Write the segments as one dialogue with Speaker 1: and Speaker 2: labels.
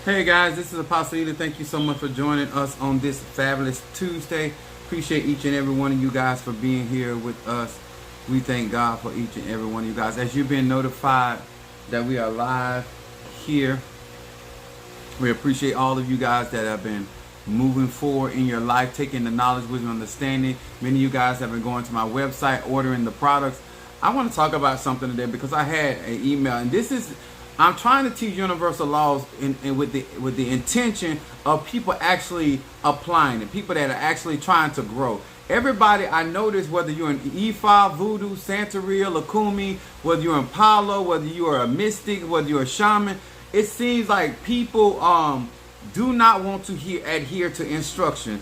Speaker 1: Hey guys, this is Apostle Ely. Thank you so much for joining us on this fabulous Tuesday. Appreciate each and every one of you guys for being here with us. We thank God for each and every one of you guys. As you've been notified that we are live here, we appreciate all of you guys that have been moving forward in your life, taking the knowledge, wisdom, understanding. Many of you guys have been going to my website, ordering the products. I want to talk about something today because I had an email, and this is, I'm trying to teach universal laws with the intention of people actually applying it, people that are actually trying to grow. Everybody, I notice, whether you're in Ifa, Voodoo, Santeria, Lakumi, whether you're in Palo, whether you are a mystic, whether you're a shaman, it seems like people do not want to adhere to instruction.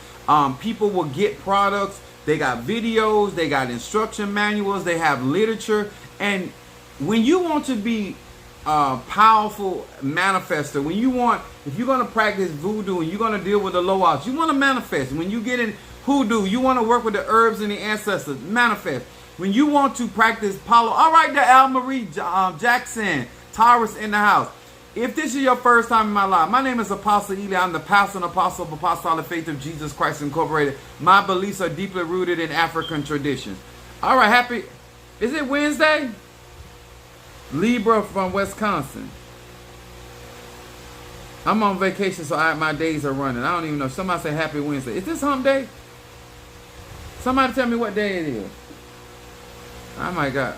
Speaker 1: People will get products, they got videos, they got instruction manuals, they have literature, and when you want to be powerful manifester, when you want, if you're going to practice voodoo and you're going to deal with the low odds, you want to manifest. When you get in hoodoo, you want to work with the herbs and the ancestors, manifest. When you want to practice Palo, all right, the Al Marie Jackson, Taurus in the house. If this is your first time in my life, my name is Apostle Ely. I'm the pastor and apostle of Apostolic Faith of Jesus Christ Incorporated. My beliefs are deeply rooted in African traditions. All right, is it Wednesday? Libra from Wisconsin. I'm on vacation, so my days are running. I don't even know. Somebody say happy Wednesday. Is this hump day? Somebody tell me what day it is. Oh my God.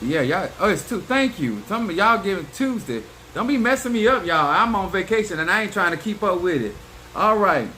Speaker 1: Yeah, y'all. Oh, it's two. Thank you. Some of y'all giving Tuesday. Don't be messing me up, y'all. I'm on vacation and I ain't trying to keep up with it. All right.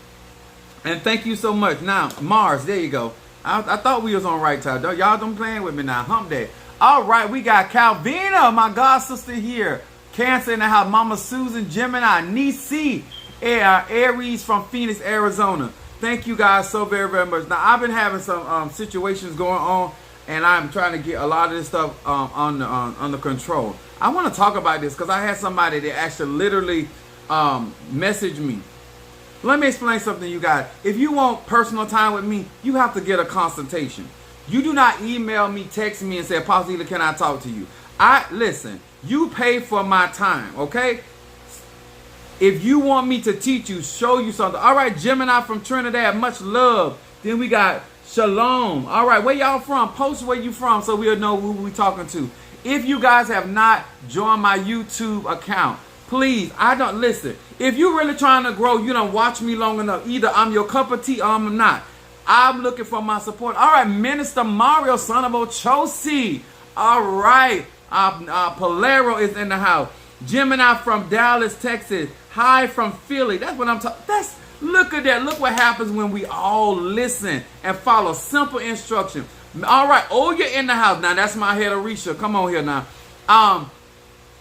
Speaker 1: And thank you so much. Now, Mars, there you go. I thought we was on right time. Y'all don't playing with me now. Hump day. All right, we got Calvina, my god sister here. Cancer in the house. Mama Susan, Gemini, Nisi, Aries from Phoenix, Arizona. Thank you guys so very, very much. Now, I've been having some situations going on, and I'm trying to get a lot of this stuff under control. I want to talk about this because I had somebody that actually literally messaged me. Let me explain something to you guys. If you want personal time with me, you have to get a consultation. You do not email me, text me, and say, Apostle Ely, can I talk to you? Listen, you pay for my time, okay? If you want me to teach you, show you something. All right, Gemini from Trinidad, much love. Then we got Shalom. All right, where y'all from? Post where you from so we'll know who we talking to. If you guys have not joined my YouTube account, please, listen. If you're really trying to grow, you don't watch me long enough. Either I'm your cup of tea or I'm not. I'm looking for my support. All right, Minister Mario, son of Ochosi. All right, Polero is in the house. Gemini from Dallas, Texas. Hi from Philly. That's what I'm talking. Look at that. Look what happens when we all listen and follow simple instruction. All right, you're in the house. Now, that's my head, Arisha. Come on here now.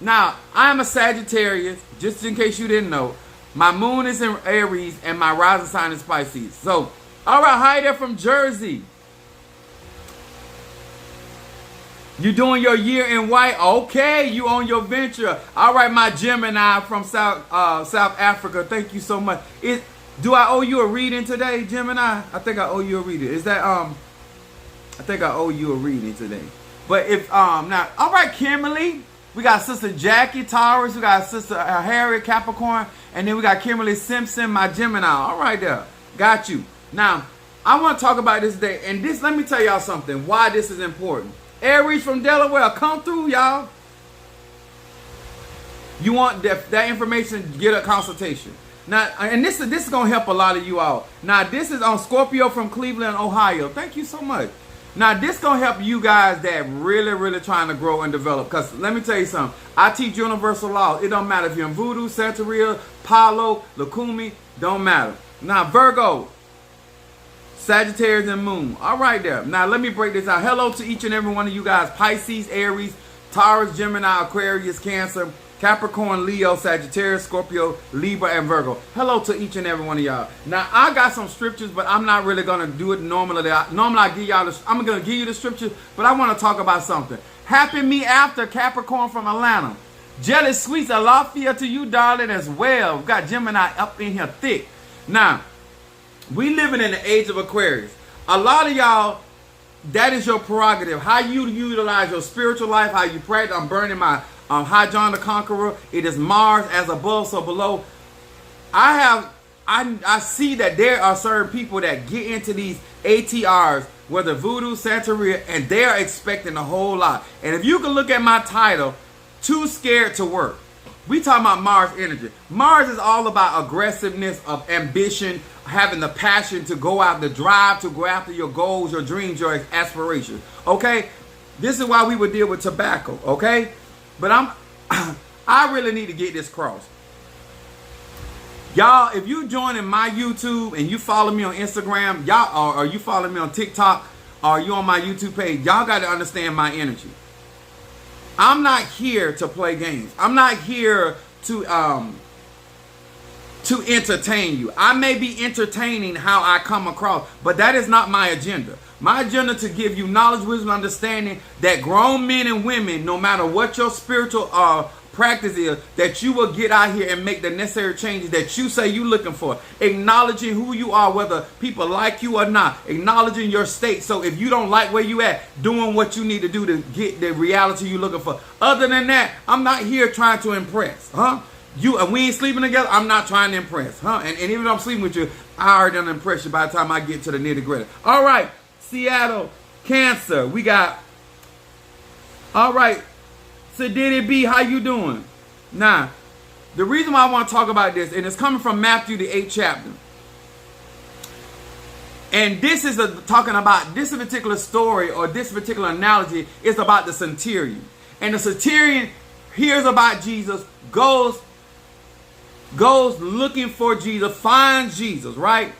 Speaker 1: Now, I am a Sagittarius, just in case you didn't know. My moon is in Aries and my rising sign is Pisces. So, all right, hi there from Jersey. You doing your year in white? Okay, you on your venture. All right, my Gemini from South Africa. Thank you so much. Do I owe you a reading today, Gemini? I think I owe you a reading. Is that I think I owe you a reading today. But if now, all right, Kimberly. We got Sister Jackie Taurus. We got Sister Harriet Capricorn, and then we got Kimberly Simpson, my Gemini. All right, there, got you. Now, I want to talk about this today, and let me tell y'all something, why this is important. Aries from Delaware, come through, y'all. You want that information, get a consultation. Now, and this is going to help a lot of you out. Now, this is on Scorpio from Cleveland, Ohio. Thank you so much. Now, this is going to help you guys that really, really trying to grow and develop. Because let me tell you something. I teach universal laws. It don't matter if you're in Voodoo, Santeria, Palo, Lakumi, don't matter. Now, Virgo, Sagittarius and Moon. All right there. Now, let me break this out. Hello to each and every one of you guys. Pisces, Aries, Taurus, Gemini, Aquarius, Cancer, Capricorn, Leo, Sagittarius, Scorpio, Libra, and Virgo. Hello to each and every one of y'all. Now, I got some scriptures, but I'm not really going to do it normally. Normally, I'm going to give you the scriptures, but I want to talk about something. Happy me after, Capricorn from Atlanta. Jelly Sweets, Alafia to you, darling, as well. We've got Gemini up in here thick. Now, we living in the age of Aquarius. A lot of y'all, that is your prerogative. How you utilize your spiritual life, how you practice. I'm burning my High John the Conqueror. It is Mars as above, so below. I see that there are certain people that get into these ATRs, whether voodoo, Santeria, and they are expecting a whole lot. And if you can look at my title, Too Scared to Work. We talking about Mars energy. Mars is all about aggressiveness, of ambition, having the passion to go out, the drive to go after your goals, your dreams, your aspirations. Okay? This is why we would deal with tobacco. Okay? But I really need to get this cross. Y'all, if you joining my YouTube and you follow me on Instagram, y'all, or you follow me on TikTok, or you on my YouTube page, y'all got to understand my energy. I'm not here to play games. I'm not here to entertain you. I may be entertaining how I come across, but that is not my agenda. My agenda to give you knowledge, wisdom, understanding that grown men and women, no matter what your spiritual practice is, that you will get out here and make the necessary changes that you say you're looking for. Acknowledging who you are, whether people like you or not. Acknowledging your state. So if you don't like where you at, doing what you need to do to get the reality you're looking for. Other than that, I'm not here trying to impress. We ain't sleeping together. I'm not trying to impress. And even though I'm sleeping with you, I already done impress you by the time I get to the nitty gritty. All right. Seattle, Cancer. We got. All right. So Diddy B, how you doing? Now, the reason why I want to talk about this, and it's coming from Matthew, the 8th chapter. And this is talking about this particular story, or this particular analogy is about the centurion. And the centurion hears about Jesus, goes looking for Jesus, finds Jesus, right?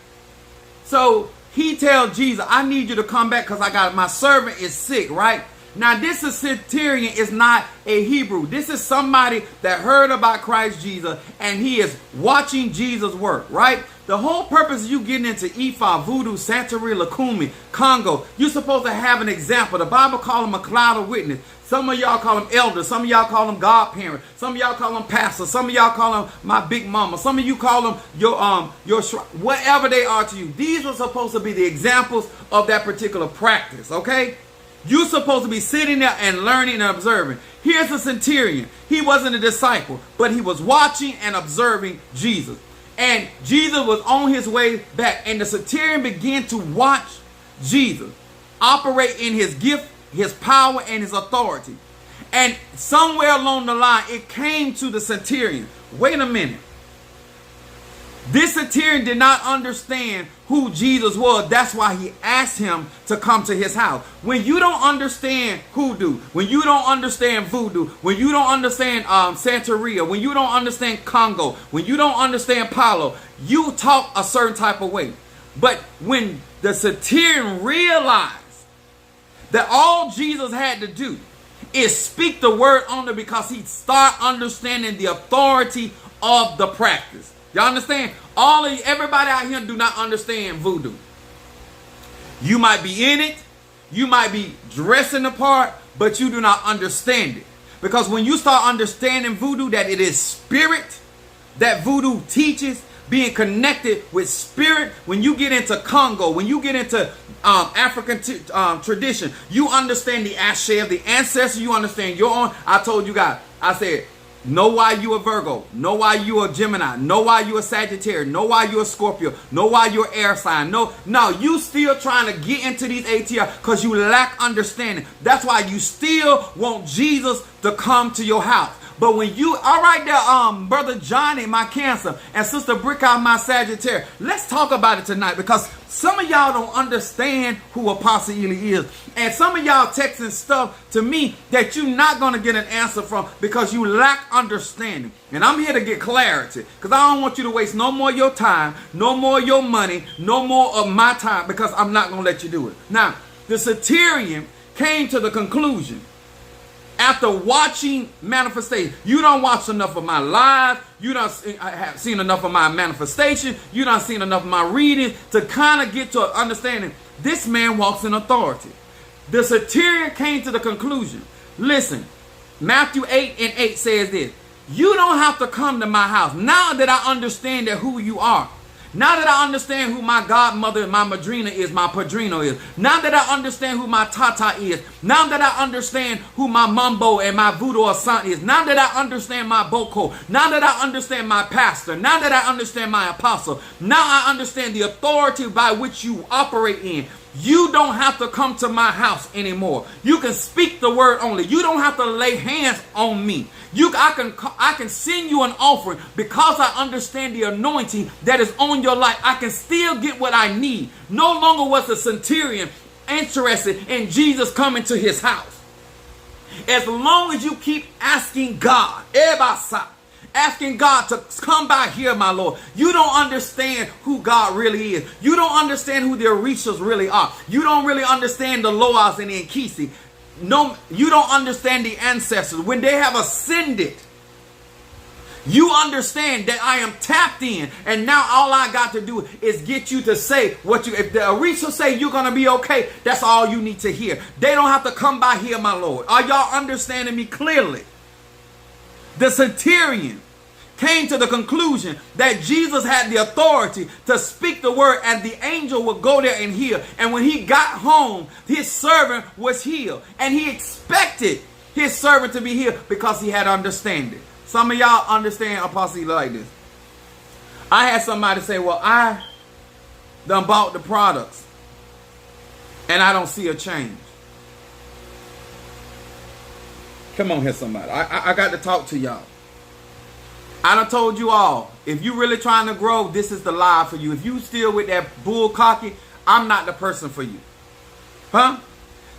Speaker 1: So he tells Jesus, I need you to come back because my servant is sick, right? Now, this centurion is not a Hebrew. This is somebody that heard about Christ Jesus, and he is watching Jesus work, right? The whole purpose of you getting into Ifa, Voodoo, Santeria, Lakumi, Congo, you're supposed to have an example. The Bible calls them a cloud of witness. Some of y'all call them elders. Some of y'all call them godparents. Some of y'all call them pastors. Some of y'all call them my big mama. Some of you call them your whatever they are to you. These are supposed to be the examples of that particular practice, okay? You're supposed to be sitting there and learning and observing. Here's the centurion. He wasn't a disciple, but he was watching and observing Jesus. And Jesus was on his way back. And the centurion began to watch Jesus operate in his gift, his power, and his authority. And somewhere along the line, it came to the centurion. Wait a minute. This centurion did not understand who Jesus was. That's why he asked him to come to his house. When you don't understand hoodoo, when you don't understand voodoo, when you don't understand Santeria, when you don't understand Congo, when you don't understand Palo, you talk a certain type of way. But when the centurion realized that all Jesus had to do is speak the word only, because he started understanding the authority of the practice. Y'all understand? Everybody out here do not understand voodoo. You might be in it, you might be dressing the part, but you do not understand it. Because when you start understanding voodoo, that it is spirit, that voodoo teaches, being connected with spirit. When you get into Congo, when you get into African tradition, you understand the ashe of the ancestor, you understand your own. I told you guys, I said, know why you a Virgo. Know why you a Gemini. Know why you a Sagittarius. Know why you a Scorpio. Know why you're air sign. No, you still trying to get into these ATR because you lack understanding. That's why you still want Jesus to come to your house. But when you, all right there, Brother Johnny, my Cancer, and Sister Brickout, my Sagittarius, let's talk about it tonight, because some of y'all don't understand who Apostle Ely is. And some of y'all texting stuff to me that you're not going to get an answer from because you lack understanding. And I'm here to get clarity, because I don't want you to waste no more of your time, no more of your money, no more of my time, because I'm not going to let you do it. Now, the centurion came to the conclusion, after watching manifestation, you don't watch enough of my lives, you don't have seen enough of my manifestation, you don't seen enough of my reading to kind of get to an understanding. This man walks in authority. The centurion came to the conclusion. Listen, Matthew 8:8 says this. You don't have to come to my house. Now that I understand that who you are, Now that I understand who my godmother and my madrina is, my padrino is. Now that I understand who my tata is. Now that I understand who my mumbo and my voodoo asant is. Now that I understand my boko. Now that I understand my pastor. Now that I understand my apostle. Now I understand the authority by which you operate in. You don't have to come to my house anymore. You can speak the word only. You don't have to lay hands on me. I can send you an offering because I understand the anointing that is on your life. I can still get what I need. No longer was the centurion interested in Jesus coming to his house. As long as you keep asking God, asking God to come by here, my Lord. You don't understand who God really is. You don't understand who the Orishas really are. You don't really understand the Loas and the Nkisi. No, you don't understand the ancestors. When they have ascended, you understand that I am tapped in, and now all I got to do is get you to say what you, if the Orishas say you're going to be okay, that's all you need to hear. They don't have to come by here, my Lord. Are y'all understanding me clearly? The centurion came to the conclusion that Jesus had the authority to speak the word, and the angel would go there and heal. And when he got home, his servant was healed. And he expected his servant to be healed because he had understanding. Some of y'all understand Apostle like this. I had somebody say, well, I done bought the products and I don't see a change. Come on here, somebody. I got to talk to y'all. I done told you all, if you really trying to grow, this is the lie for you. If you still with that bull cocky, I'm not the person for you. Huh?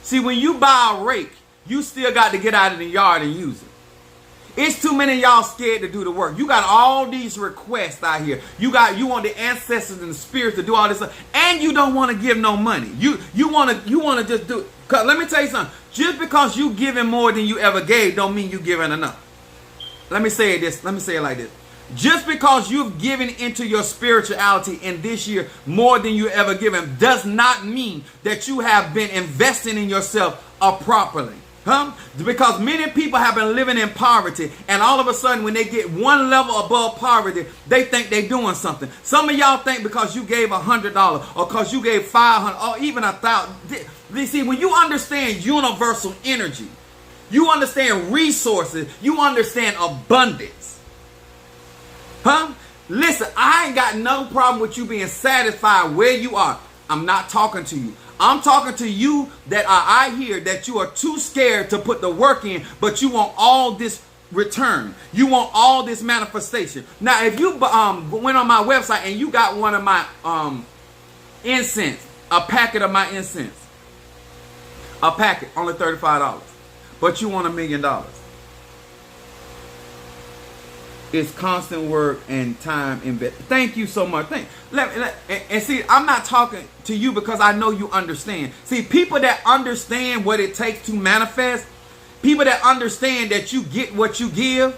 Speaker 1: See, when you buy a rake, you still got to get out of the yard and use it. It's too many of y'all scared to do the work. You got all these requests out here. You want the ancestors and the spirits to do all this stuff, and you don't want to give no money. You want to just do it. 'Cause let me tell you something. Just because you giving more than you ever gave don't mean you giving enough. Let me say this. Let me say it like this. Just because you've given into your spirituality in this year more than you ever given does not mean that you have been investing in yourself properly. Huh? Because many people have been living in poverty, and all of a sudden when they get one level above poverty, they think they're doing something. Some of y'all think because you gave $100 or because you gave $500 or even $1,000. You see, when you understand universal energy, you understand resources, you understand abundance. Huh? Listen, I ain't got no problem with you being satisfied where you are. I'm not talking to you. I'm talking to you that I hear that you are too scared to put the work in, but you want all this return. You want all this manifestation. Now, if you went on my website and you got one of my incense, a packet of my incense, a packet, only $35, but you want $1 million. It's constant work and time invested. Thank you so much. And see, I'm not talking to you because I know you understand. See, people that understand what it takes to manifest, people that understand that you get what you give,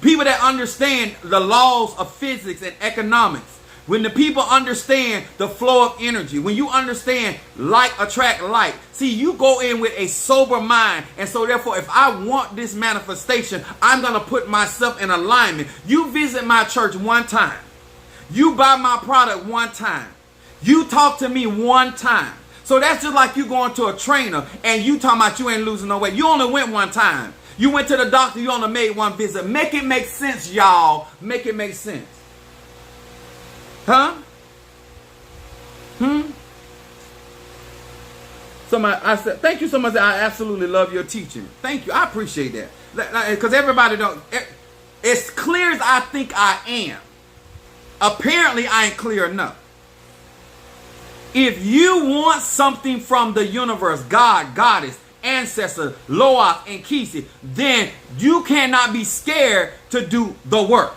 Speaker 1: people that understand the laws of physics and economics, when the people understand the flow of energy, when you understand like attract like, see, you go in with a sober mind. And so therefore, if I want this manifestation, I'm going to put myself in alignment. You visit my church one time. You buy my product one time. You talk to me one time. So that's just like you going to a trainer and you talking about you ain't losing no weight. You only went one time. You went to the doctor, you only made one visit. Make it make sense, y'all. Make it make sense. Huh? Somebody, I said, thank you so much. I absolutely love your teaching. Thank you. I appreciate that. Because everybody don't, as clear as I think I am, apparently I ain't clear enough. If you want something from the universe, God, Goddess, ancestor, Loas, and Kisi, then you cannot be scared to do the work.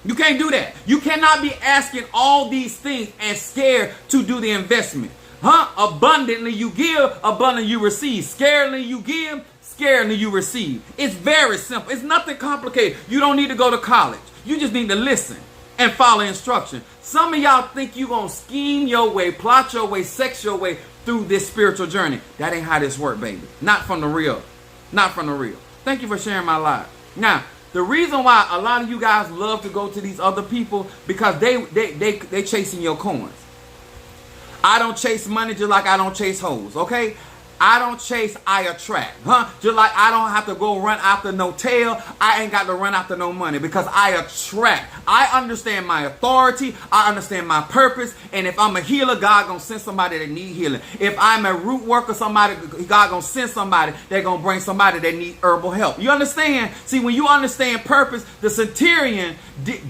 Speaker 1: You can't do that. You cannot be asking all these things and scared to do the investment. Huh? Abundantly you give, abundantly you receive. Scaredly you give, scaredly you receive. It's very simple. It's nothing complicated. You don't need to go to college. You just need to listen and follow instruction. Some of y'all think you're going to scheme your way, plot your way, sex your way through this spiritual journey. That ain't how this works, baby. Not from the real. Not from the real. Thank you for sharing my life. Now, The reason why a lot of you guys love to go to these other people, because they chasing your coins. I don't chase money just like I don't chase hoes, okay? I don't chase, I attract, Just like I don't have to go run after no tail, I ain't got to run after no money, because I attract. I understand my authority, I understand my purpose, and if I'm a healer, God gonna send somebody that need healing. If I'm a root worker, God gonna send somebody that gonna bring somebody that need herbal help. You understand? See, when you understand purpose, the centurion,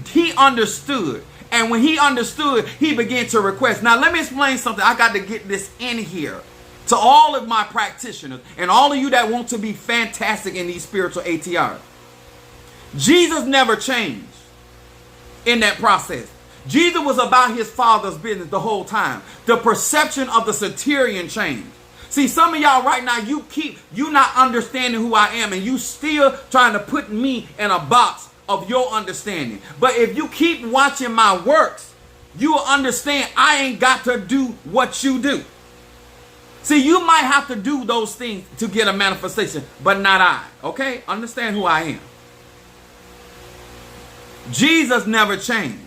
Speaker 1: he understood. And when he understood, he began to request. Now, let me explain something. I got to get this in here. To all of my practitioners and all of you that want to be fantastic in these spiritual ATRs. Jesus never changed in that process. Jesus was about his Father's business the whole time. The perception of the centurion changed. See, some of y'all right now, you not understanding who I am, and you still trying to put me in a box of your understanding. But if you keep watching my works, you will understand I ain't got to do what you do. See, you might have to do those things to get a manifestation, but not I. Okay? Understand who I am. Jesus never changed.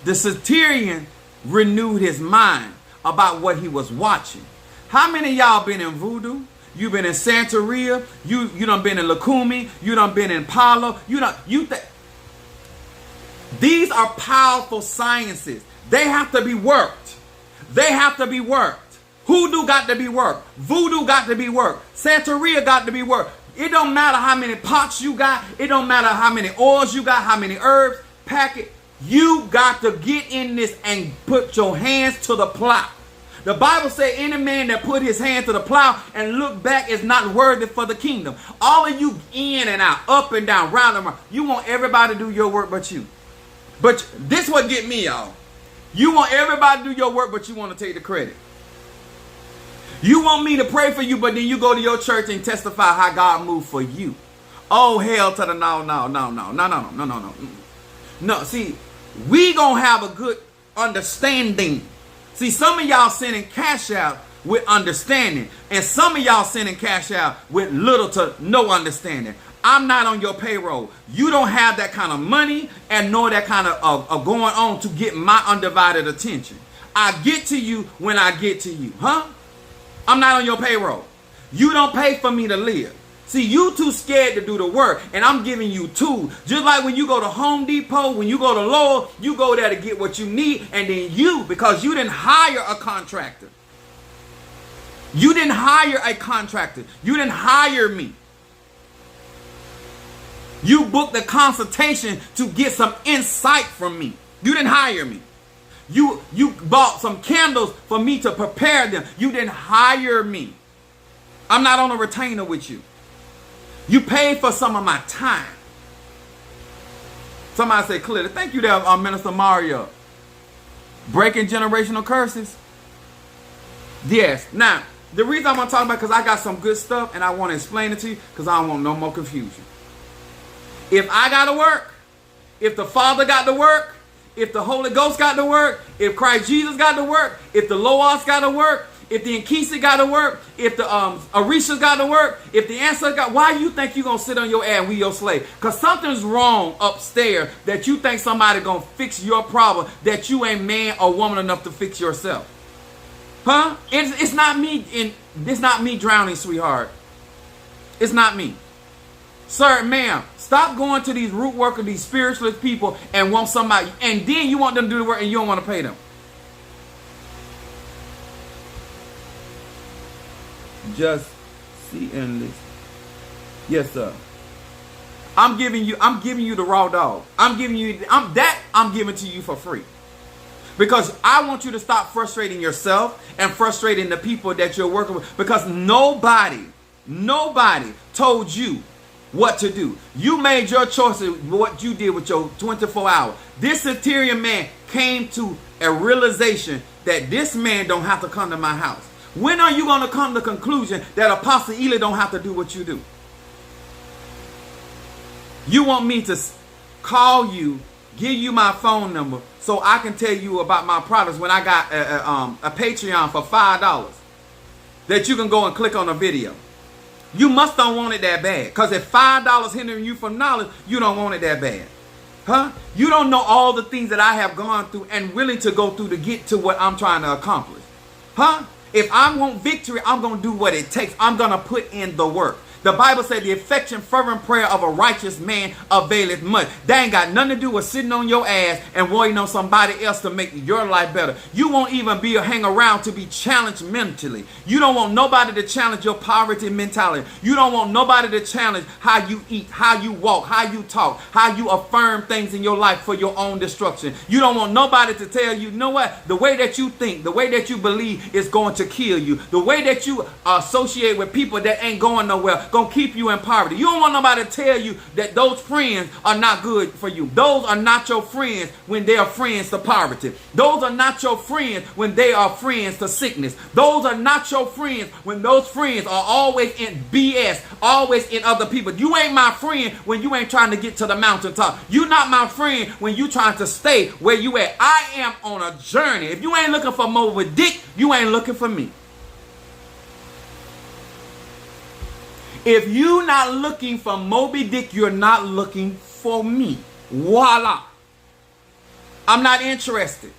Speaker 1: The centurion renewed his mind about what he was watching. How many of y'all been in voodoo? You been in Santeria? You done been in Lukumi? You done been in Palo? These are powerful sciences. They have to be worked. They have to be worked. Hoodoo got to be worked. Voodoo got to be worked. Santeria got to be worked. It don't matter how many pots you got. It don't matter how many oils you got, how many herbs, pack it. You got to get in this and put your hands to the plow. The Bible says any man that put his hand to the plow and look back is not worthy for the kingdom. All of you in and out, up and down, round and round. You want everybody to do your work but you. But this what get me, y'all. You want everybody to do your work, but you want to take the credit. You want me to pray for you, but then you go to your church and testify how God moved for you. Oh, hell to the no. No, see, we gonna have a good understanding. See, some of y'all sending cash out with understanding, and some of y'all sending cash out with little to no understanding. I'm not on your payroll. You don't have that kind of money and nor that kind of going on to get my undivided attention. I get to you when I get to you, I'm not on your payroll. You don't pay for me to live. See, you too scared to do the work, and I'm giving you tools. Just like when you go to Home Depot, when you go to Lowe's, you go there to get what you need, and then because you didn't hire a contractor. You didn't hire a contractor. You didn't hire me. You booked a consultation to get some insight from me. You didn't hire me. You bought some candles for me to prepare them. You didn't hire me. I'm not on a retainer with you. You paid for some of my time. Somebody say clearly. Thank you there, Minister Mario. Breaking generational curses. Yes. Now, the reason I want to talk about, because I got some good stuff and I want to explain it to you, because I don't want no more confusion. If I got to work, if the Father got to work, if the Holy Ghost got to work, if Christ Jesus got to work, if the Loas got to work, if the Nkisi got to work, if the Orishas got to work, if the ancestors got, why you think you going to sit on your ass and we your slave? Because something's wrong upstairs that you think somebody going to fix your problem that you ain't man or woman enough to fix yourself. It's not me. It's not me drowning, sweetheart. It's not me. Sir, ma'am, stop going to these root workers, these spiritualist people, and want somebody, and then you want them to do the work and you don't want to pay them. Just see and listen. Yes, sir. I'm giving you the raw dog. I'm giving to you for free. Because I want you to stop frustrating yourself and frustrating the people that you're working with. Because nobody told you what to do. You made your choices, what you did with your 24 hours. This Centurion man came to a realization that this man don't have to come to my house. When are you going to come to the conclusion that Apostle Eli don't have to do what you do? You want me to call you, give you my phone number, so I can tell you about my products when I got a Patreon for $5 that you can go and click on a video. You must don't want it that bad. Because if $5 hindering you from knowledge, you don't want it that bad. Huh? You don't know all the things that I have gone through and willing to go through to get to what I'm trying to accomplish. Huh? If I want victory, I'm going to do what it takes. I'm going to put in the work. The Bible said the effectual fervent prayer of a righteous man availeth much. That ain't got nothing to do with sitting on your ass and waiting on somebody else to make your life better. You won't even be hang around to be challenged mentally. You don't want nobody to challenge your poverty mentality. You don't want nobody to challenge how you eat, how you walk, how you talk, how you affirm things in your life for your own destruction. You don't want nobody to tell you, you know what? The way that you think, the way that you believe is going to kill you. The way that you associate with people that ain't going nowhere gonna keep you in poverty. You don't want nobody to tell you that those friends are not good for you. Those are not your friends when they are friends to poverty. Those are not your friends when they are friends to sickness. Those are not your friends when those friends are always in BS, always in other people. You ain't my friend when you ain't trying to get to the mountaintop. You not my friend when you trying to stay where you at. I am on a journey. If you ain't looking for Moby Dick, you ain't looking for me. If you're not looking for Moby Dick, you're not looking for me. Voila. I'm not interested.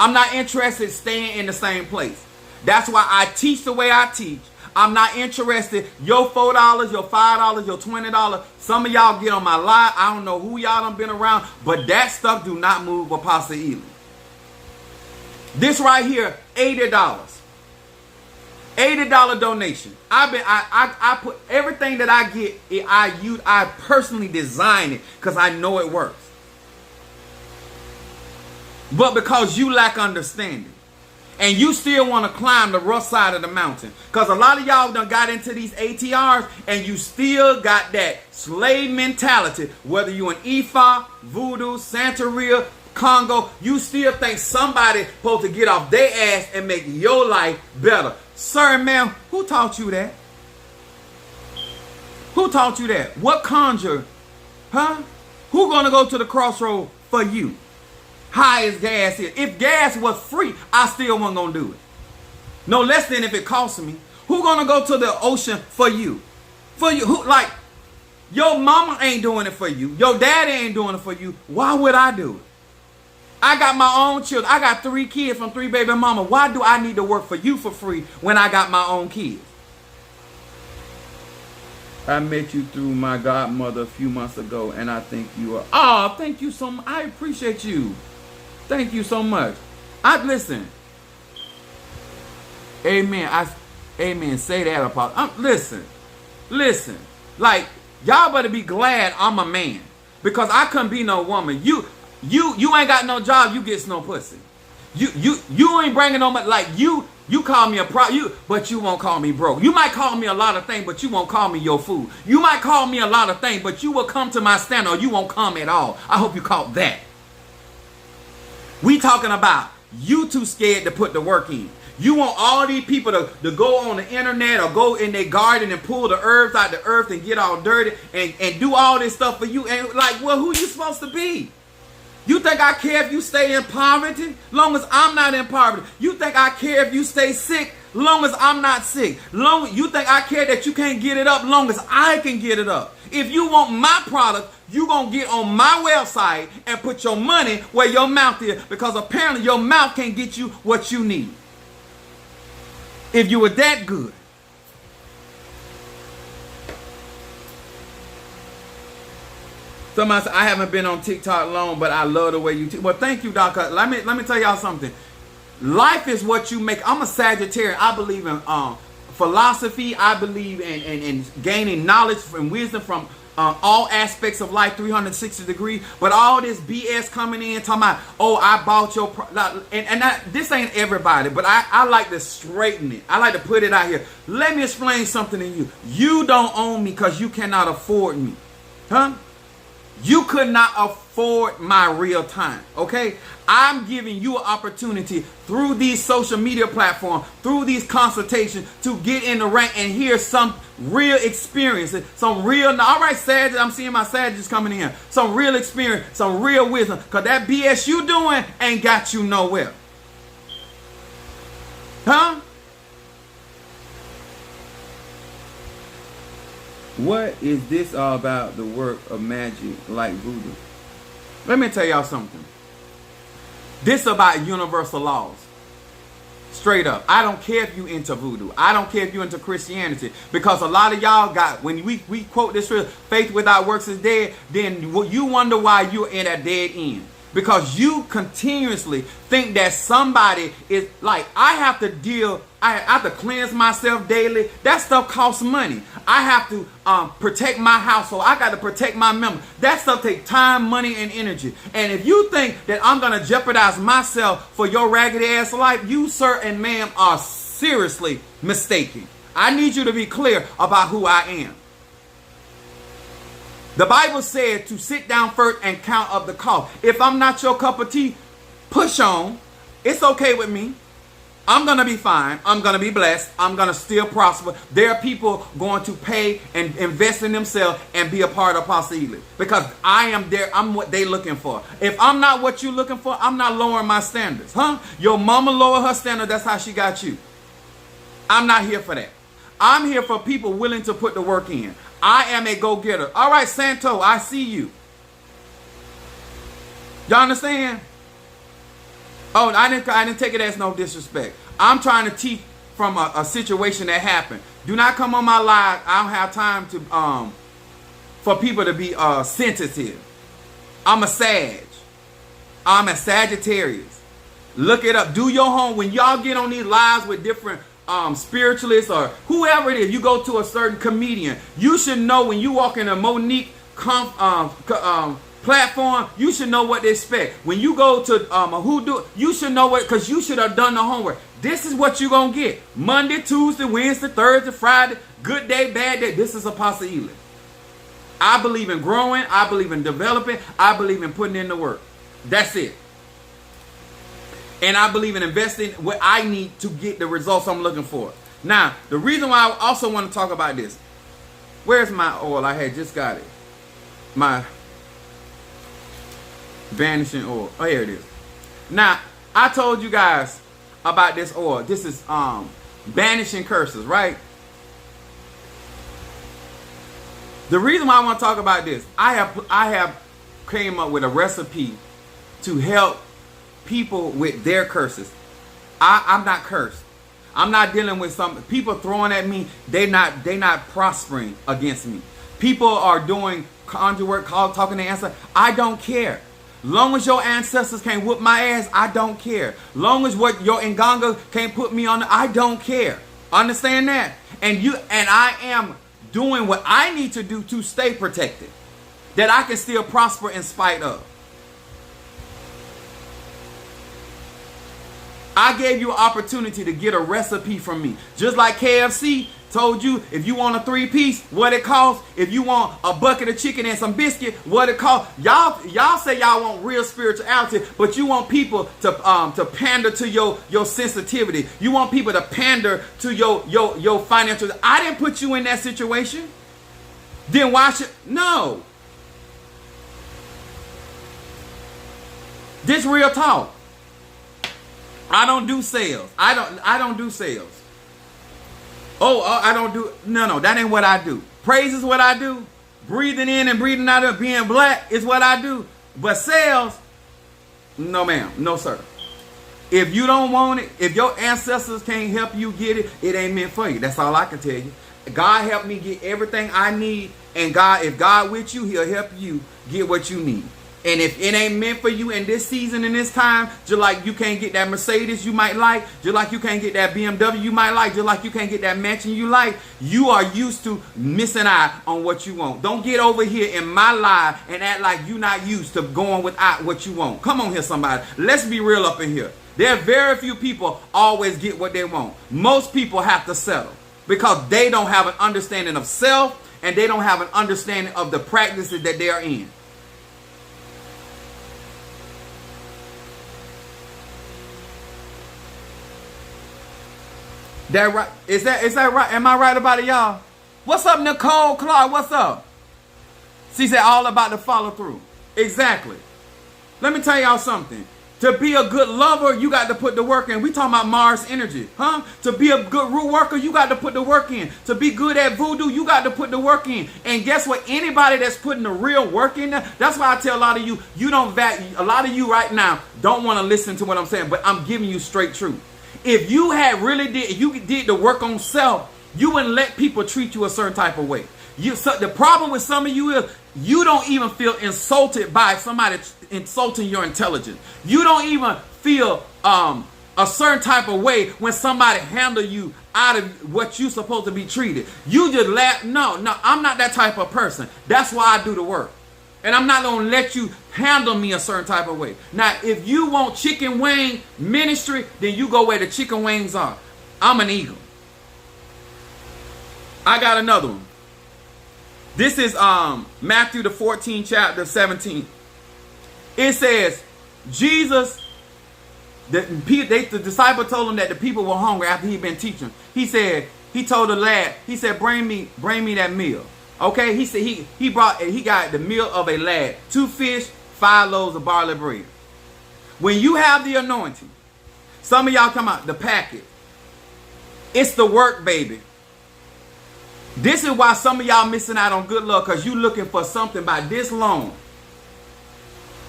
Speaker 1: I'm not interested in staying in the same place. That's why I teach the way I teach. I'm not interested. Your $4, your $5, your $20. Some of y'all get on my live. I don't know who y'all done been around, but that stuff do not move Apostle Ely. This right here, $80. $80 donation. I put everything that I get. I personally design it because I know it works. But because you lack understanding, and you still want to climb the rough side of the mountain, because a lot of y'all done got into these ATRs, and you still got that slave mentality. Whether you in Ifa, Voodoo, Santeria, Congo, you still think somebody supposed to get off their ass and make your life better. Sir, ma'am, who taught you that? Who taught you that? What conjure? Huh? Who gonna go to the crossroad for you? High as gas is. If gas was free, I still wasn't gonna do it. No less than if it cost me. Who gonna go to the ocean for you? For you? Who, like, your mama ain't doing it for you. Your daddy ain't doing it for you. Why would I do it? I got my own children. I got 3 kids from 3 baby mama. Why do I need to work for you for free when I got my own kids? I met you through my godmother a few months ago, and I think you are. Oh, thank you so much. I appreciate you. Thank you so much. Listen. Amen. Amen. Say that, Apostle. Listen. Like, y'all better be glad I'm a man, because I couldn't be no woman. You ain't got no job, you get no pussy. You ain't bringing no money. Like, you call me but you won't call me broke. You might call me a lot of things, but you won't call me your food. You might call me a lot of things, but you will come to my stand, or you won't come at all. I hope you caught that. We talking about you too scared to put the work in. You want all these people to go on the internet or go in their garden and pull the herbs out the earth and get all dirty and do all this stuff for you. And like, well, who you supposed to be? You think I care if you stay in poverty? Long as I'm not in poverty. You think I care if you stay sick? Long as I'm not sick. You think I care that you can't get it up? Long as I can get it up. If you want my product, you gonna get on my website and put your money where your mouth is, because apparently your mouth can't get you what you need. If you were that good. Somebody said, I haven't been on TikTok long, but I love the way you teach. Well, thank you, Doc. Let me tell y'all something. Life is what you make. I'm a Sagittarian. I believe in philosophy. I believe in gaining knowledge and wisdom from all aspects of life, 360 degrees. But all this BS coming in, talking about, oh, I bought your this ain't everybody, but I like to straighten it. I like to put it out here. Let me explain something to you. You don't own me because you cannot afford me. Huh? You could not afford my real time, okay? I'm giving you an opportunity through these social media platforms, through these consultations, to get in the rank and hear some real experiences, some real, all right, Sagittarius, I'm seeing my Sagittarius coming in, some real experience, some real wisdom, because that BS you doing ain't got you nowhere. Huh? What is this all about? The work of magic like voodoo. Let me tell y'all something. This about universal laws. Straight up. I don't care if you into voodoo. I don't care if you into Christianity. Because a lot of y'all got, when we quote this real, faith without works is dead, then you wonder why you're in a dead end. Because you continuously think that somebody is like, I have to cleanse myself daily. That stuff costs money. I have to protect my household. I got to protect my members. That stuff takes time, money, and energy. And if you think that I'm going to jeopardize myself for your raggedy ass life, you, sir and ma'am, are seriously mistaken. I need you to be clear about who I am. The Bible said to sit down first and count up the cost. If I'm not your cup of tea, push on. It's okay with me. I'm going to be fine. I'm going to be blessed. I'm going to still prosper. There are people going to pay and invest in themselves and be a part of Apostle Ely. Because I am there. I'm what they looking for. If I'm not what you're looking for, I'm not lowering my standards. Your mama lowered her standard. That's how she got you. I'm not here for that. I'm here for people willing to put the work in. I am a go-getter. All right, Santo, I see you. Y'all understand? Oh, I didn't take it as no disrespect. I'm trying to teach from a situation that happened. Do not come on my live. I don't have time to for people to be sensitive. I'm a Sag. I'm a Sagittarius. Look it up. Do your homework. When y'all get on these lives with different spiritualists or whoever it is, you go to a certain comedian, you should know when you walk in a Monique platform, you should know what to expect. When you go to a hoodoo, you should know what, because you should have done the homework. This is what you're going to get. Monday, Tuesday, Wednesday, Thursday, Friday, good day, bad day. This is Apostle Ely. I believe in growing. I believe in developing. I believe in putting in the work. That's it. And I believe in investing what I need to get the results I'm looking for. Now, the reason why I also want to talk about this. Where's my oil? I had just got it. My Vanishing Oil. Oh, here it is. Now, I told you guys about this oil. This is banishing curses, right? The reason why I want to talk about this, I have came up with a recipe to help people with their curses. I'm not cursed. I'm not dealing with some people throwing at me. They not prospering against me. People are doing conjure work, talking to answer. I don't care. Long as your ancestors can't whoop my ass, I don't care. Long as what your Nganga can't put me on, I don't care. Understand that? And I am doing what I need to do to stay protected, that I can still prosper in spite of. I gave you an opportunity to get a recipe from me. Just like KFC told you, if you want a 3-piece, what it costs. If you want a bucket of chicken and some biscuit, what it costs. Y'all say y'all want real spirituality, but you want people to pander to your sensitivity. You want people to pander to your financial. I didn't put you in that situation. Then why should no? This real talk. I don't do sales. I don't do sales. I don't do, no, that ain't what I do. Praise is what I do. Breathing in and breathing out of being black is what I do. But sales, no ma'am, no sir. If you don't want it, if your ancestors can't help you get it, it ain't meant for you. That's all I can tell you. God helped me get everything I need. And if God with you, he'll help you get what you need. And if it ain't meant for you in this season, in this time, just like you can't get that Mercedes you might like, just like you can't get that BMW you might like, just like you can't get that mansion you like, you are used to missing out on what you want. Don't get over here in my life and act like you're not used to going without what you want. Come on here, somebody. Let's be real up in here. There are very few people always get what they want. Most people have to settle because they don't have an understanding of self and they don't have an understanding of the practices that they are in. That right? Is that right? Am I right about it, y'all? What's up, Nicole Clark? What's up? She said all about the follow through. Exactly. Let me tell y'all something. To be a good lover, you got to put the work in. We talking about Mars energy, huh? To be a good root worker, you got to put the work in. To be good at voodoo, you got to put the work in. And guess what? Anybody that's putting the real work in there, that's why I tell a lot of you, you don't value, a lot of you right now don't want to listen to what I'm saying, but I'm giving you straight truth. If you had really did the work on self, you wouldn't let people treat you a certain type of way. So the problem with some of you is you don't even feel insulted by somebody insulting your intelligence. You don't even feel a certain type of way when somebody handle you out of what you supposed to be treated. You just laugh. No, I'm not that type of person. That's why I do the work. And I'm not going to let you handle me a certain type of way. Now, if you want chicken wing ministry, then you go where the chicken wings are. I'm an eagle. I got another one. This is Matthew the 14th chapter 17. It says, Jesus, the disciple told him that the people were hungry after he'd been teaching. He told the lad, he said, bring me that meal. Okay, he said he got the meal of a lad, 2 fish, 5 loaves of barley bread. When you have the anointing, some of y'all come out, the packet. It's the work, baby. This is why some of y'all missing out on good luck, because you looking for something by this long.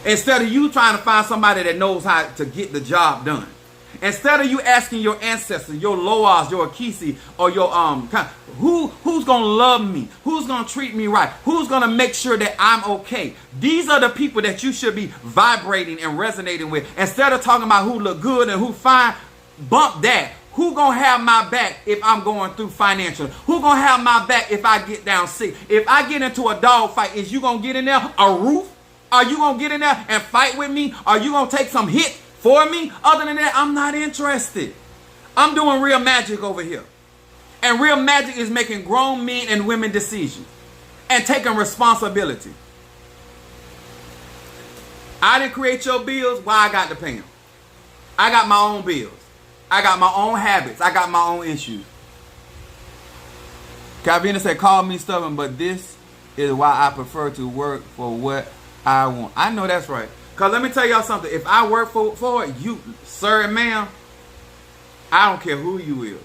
Speaker 1: Instead of you trying to find somebody that knows how to get the job done. Instead of you asking your ancestors, your Loas, your Akisi, or your who's gonna love me? Who's gonna treat me right? Who's gonna make sure that I'm okay? These are the people that you should be vibrating and resonating with. Instead of talking about who look good and who fine, bump that. Who gonna have my back if I'm going through financial? Who gonna have my back if I get down sick? If I get into a dog fight, is you gonna get in there a roof? Are you gonna get in there and fight with me? Are you gonna take some hit for me? Other than that, I'm not interested. I'm doing real magic over here. And real magic is making grown men and women decisions and taking responsibility. I didn't create your bills. Why I got to pay them? I got my own bills. I got my own habits. I got my own issues. Calvina said, call me stubborn, but this is why I prefer to work for what I want. I know that's right. Because let me tell y'all something. If I work for it, you, sir and ma'am, I don't care who you is.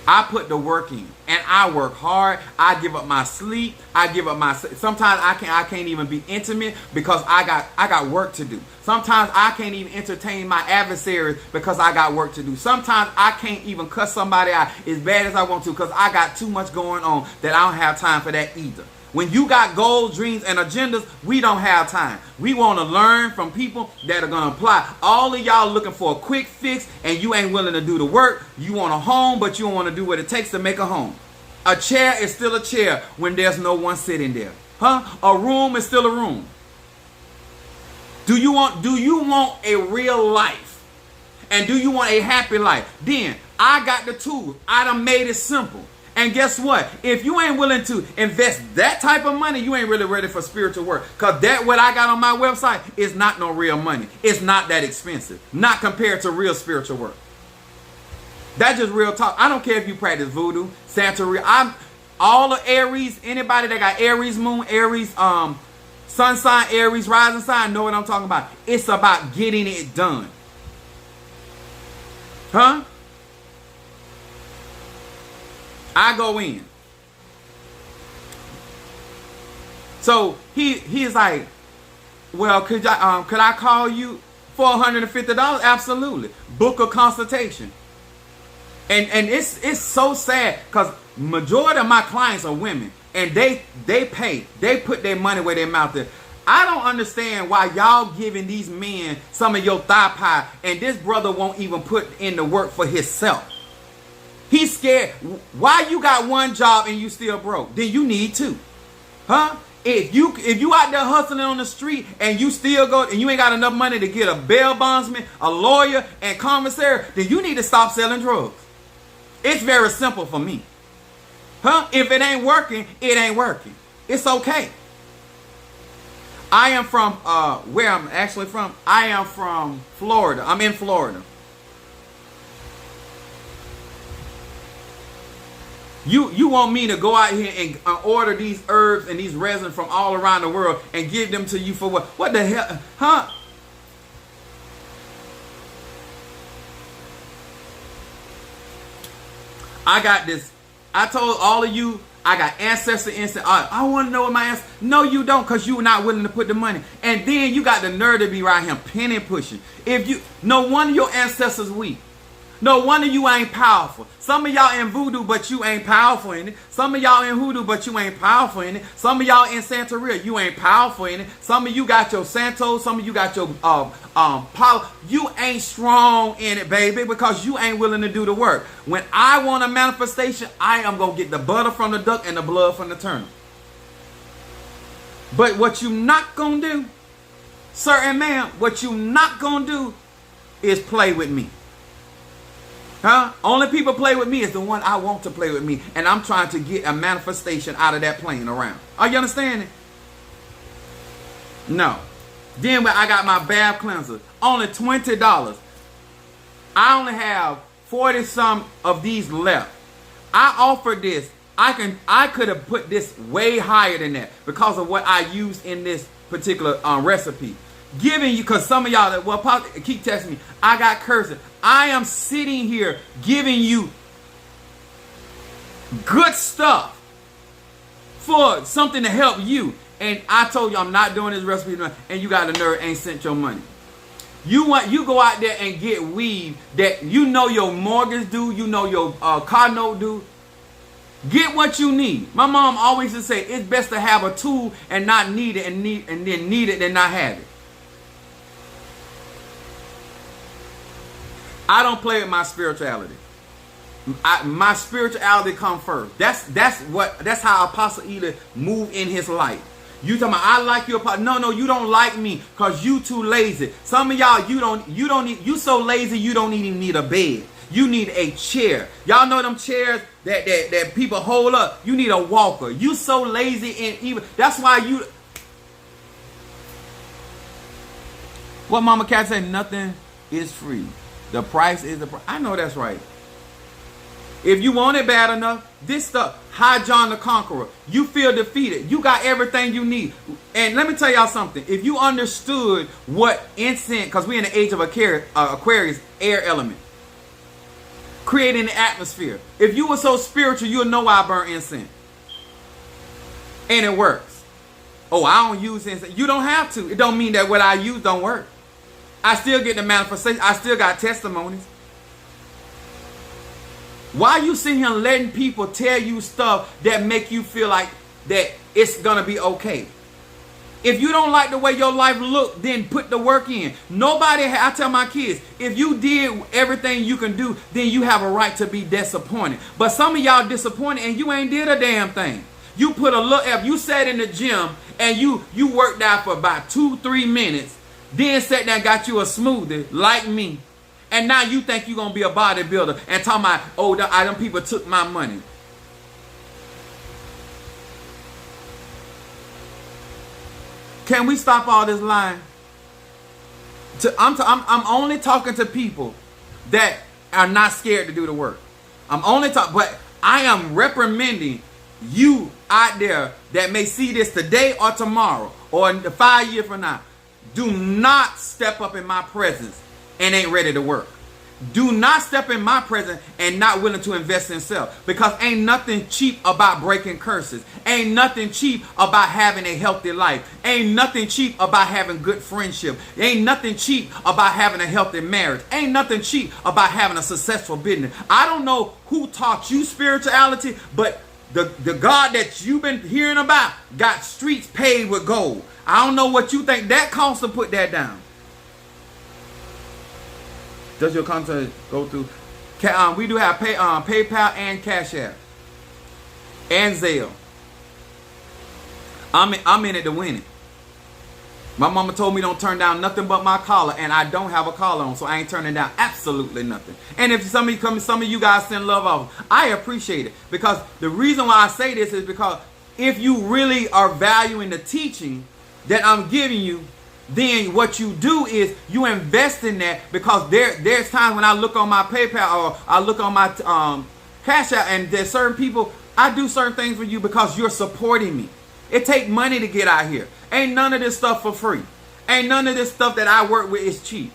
Speaker 1: I put the work in. And I work hard. I give up my sleep. I give up my... Sometimes I can't even be intimate because I got work to do. Sometimes I can't even entertain my adversaries because I got work to do. Sometimes I can't even cuss somebody out as bad as I want to because I got too much going on that I don't have time for that either. When you got goals, dreams, and agendas, we don't have time. We want to learn from people that are going to apply. All of y'all looking for a quick fix, and you ain't willing to do the work. You want a home, but you don't want to do what it takes to make a home. A chair is still a chair when there's no one sitting there. Huh? A room is still a room. Do you want a real life? And do you want a happy life? Then, I got the tools. I done made it simple. And guess what? If you ain't willing to invest that type of money, you ain't really ready for spiritual work. Because that what I got on my website is not no real money. It's not that expensive. Not compared to real spiritual work. That's just real talk. I don't care if you practice voodoo, Santeria. I'm all the Aries, anybody that got Aries moon, Aries, sun sign, Aries, rising sign, know what I'm talking about. It's about getting it done. Huh? I go in. So he's like, well, could I call you for $150? Absolutely. Book a consultation. And it's so sad because majority of my clients are women and they pay. They put their money where their mouth is. I don't understand why y'all giving these men some of your thigh pie and this brother won't even put in the work for himself. He's scared. Why you got one job and you still broke? Then you need two. Huh? If you out there hustling on the street and you still go and you ain't got enough money to get a bail bondsman, a lawyer, and commissary, then you need to stop selling drugs. It's very simple for me. Huh? If it ain't working, it ain't working. It's okay. I am from where I'm actually from. I am from Florida. I'm in Florida. You want me to go out here and order these herbs and these resins from all around the world and give them to you for what? What the hell? Huh? I got this. I told all of you, I got ancestor instinct. I want to know what my ancestor. No, you don't, because you're not willing to put the money. And then you got the nerve to be right here penny pushing. No wonder your ancestors weak. No wonder you ain't powerful. Some of y'all in voodoo, but you ain't powerful in it. Some of y'all in hoodoo, but you ain't powerful in it. Some of y'all in Santeria, you ain't powerful in it. Some of you got your Santos. Some of you got your power. You ain't strong in it, baby, because you ain't willing to do the work. When I want a manifestation, I am going to get the butter from the duck and the blood from the turnip. But what you not going to do, sir and ma'am, what you not going to do is play with me. Huh? Only people play with me is the one I want to play with me. And I'm trying to get a manifestation out of that plane around. Are you understanding? No. Then I got my bath cleanser. Only $20. I only have 40 some of these left. I offered this. I could have put this way higher than that because of what I used in this particular recipe. Giving you, because some of y'all that keep texting me, I got cursing. I am sitting here giving you good stuff for something to help you. And I told you I'm not doing this recipe, and you got the nerve, ain't sent your money. You go out there and get weed that you know your mortgage due, you know your car note due. Get what you need. My mom always used to say it's best to have a tool and not need it, and then need it than not have it. I don't play with my spirituality. My spirituality comes first. That's how Apostle Ely moved in his life. You talking about I like you, Apostle? No, you don't like me because you too lazy. Some of y'all you so lazy you don't even need a bed. You need a chair. Y'all know them chairs that people hold up. You need a walker. You so lazy and even that's why you. What Mama Cat said, nothing is free. The price is the price. I know that's right. If you want it bad enough, this stuff, High John the Conqueror, you feel defeated. You got everything you need. And let me tell y'all something. If you understood what incense, because we're in the age of Aquarius, air element, creating the atmosphere. If you were so spiritual, you'll know why I burn incense. And it works. Oh, I don't use incense. You don't have to. It don't mean that what I use don't work. I still get the manifestation. I still got testimonies. Why you sitting here letting people tell you stuff that make you feel like that it's going to be okay? If you don't like the way your life look, then put the work in. I tell my kids, if you did everything you can do, then you have a right to be disappointed. But some of y'all disappointed and you ain't did a damn thing. You put a look, if you sat in the gym and you worked out for about 2-3 minutes, then sat there and got you a smoothie like me. And now you think you're going to be a bodybuilder and talking about, oh, them people took my money. Can we stop all this lying? I'm only talking to people that are not scared to do the work. I'm only talking, but I am reprimanding you out there that may see this today or tomorrow or 5 years from now. Do not step up in my presence and ain't ready to work. Do not step in my presence and not willing to invest in self. Because ain't nothing cheap about breaking curses. Ain't nothing cheap about having a healthy life. Ain't nothing cheap about having good friendship. Ain't nothing cheap about having a healthy marriage. Ain't nothing cheap about having a successful business. I don't know who taught you spirituality, but the God that you've been hearing about got streets paved with gold. I don't know what you think that costs to put that down. Does your content go through? We do have PayPal and Cash App and Zelle. I'm in it to win it. My mama told me don't turn down nothing but my collar, and I don't have a collar on, so I ain't turning down absolutely nothing. And if some of you guys send love off, I appreciate it, because the reason why I say this is because if you really are valuing the teaching that I'm giving you, then what you do is you invest in that, because there's times when I look on my PayPal or I look on my Cash App, and there's certain people, I do certain things for you because you're supporting me. It take money to get out here. Ain't none of this stuff for free. Ain't none of this stuff that I work with is cheap.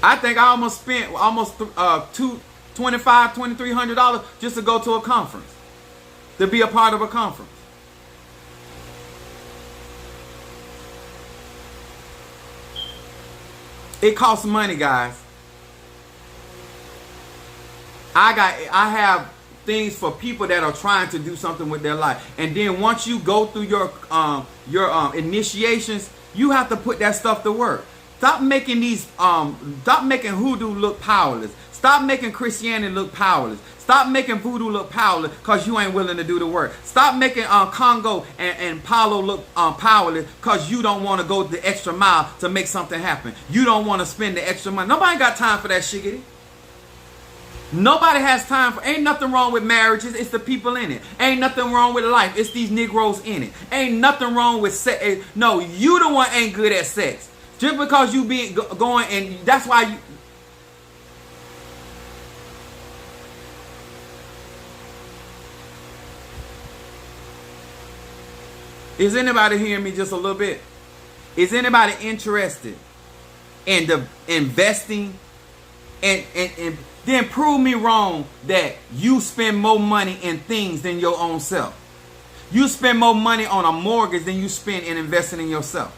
Speaker 1: I think I almost spent almost $2,300 just to go to a conference, to be a part of a conference. It costs money, guys. I have things for people that are trying to do something with their life, and then once you go through your initiations, you have to put that stuff to work. Stop making hoodoo look powerless. Stop making Christianity look powerless. Stop making voodoo look powerless because you ain't willing to do the work. Stop making Congo and Palo look powerless because you don't want to go the extra mile to make something happen. You don't want to spend the extra money. Nobody got time for that shiggity. Nobody has time for. Ain't nothing wrong with marriages. It's the people in it. Ain't nothing wrong with life. It's these Negroes in it. Ain't nothing wrong with sex. No, you the one ain't good at sex. Just because you be going, and that's why you. Is anybody hearing me just a little bit? Is anybody interested in the investing and then prove me wrong that you spend more money in things than your own self? You spend more money on a mortgage than you spend in investing in yourself.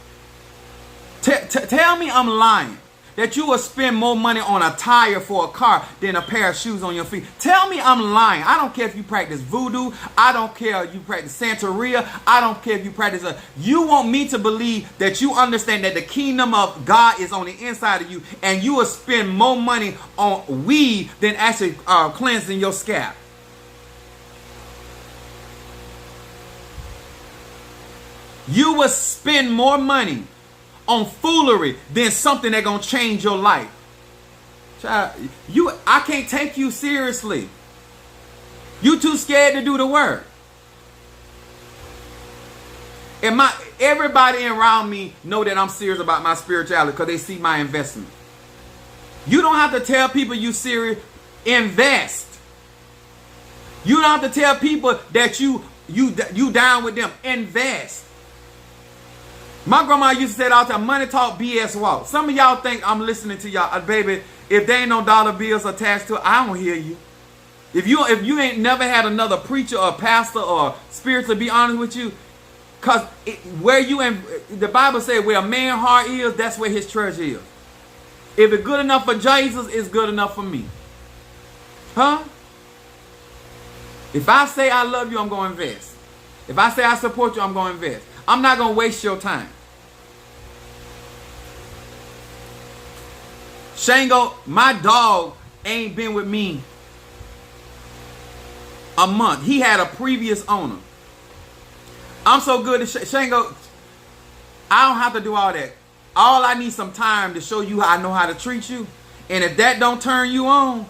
Speaker 1: Tell me I'm lying. That you will spend more money on a tire for a car than a pair of shoes on your feet. Tell me I'm lying. I don't care if you practice voodoo. I don't care if you practice Santeria. I don't care if you practice. You want me to believe that you understand that the kingdom of God is on the inside of you, and you will spend more money on weed than actually cleansing your scalp. You will spend more money on foolery than something that's gonna change your life. Child, I can't take you seriously. You too scared to do the work. And everybody around me know that I'm serious about my spirituality because they see my investment. You don't have to tell people you serious. Invest. You don't have to tell people that you down with them. Invest. My grandma used to say all the time, money talk, BS walk. Some of y'all think I'm listening to y'all. Baby, if there ain't no dollar bills attached to it, I don't hear you. If you ain't never had another preacher or pastor or spirit to be honest with you, because the Bible says where a man's heart is, that's where his treasure is. If it's good enough for Jesus, it's good enough for me. Huh? If I say I love you, I'm going to invest. If I say I support you, I'm going to invest. I'm not going to waste your time. Shango, my dog ain't been with me a month. He had a previous owner. I'm so good at Shango. I don't have to do all that. All I need some time to show you how I know how to treat you. And if that don't turn you on,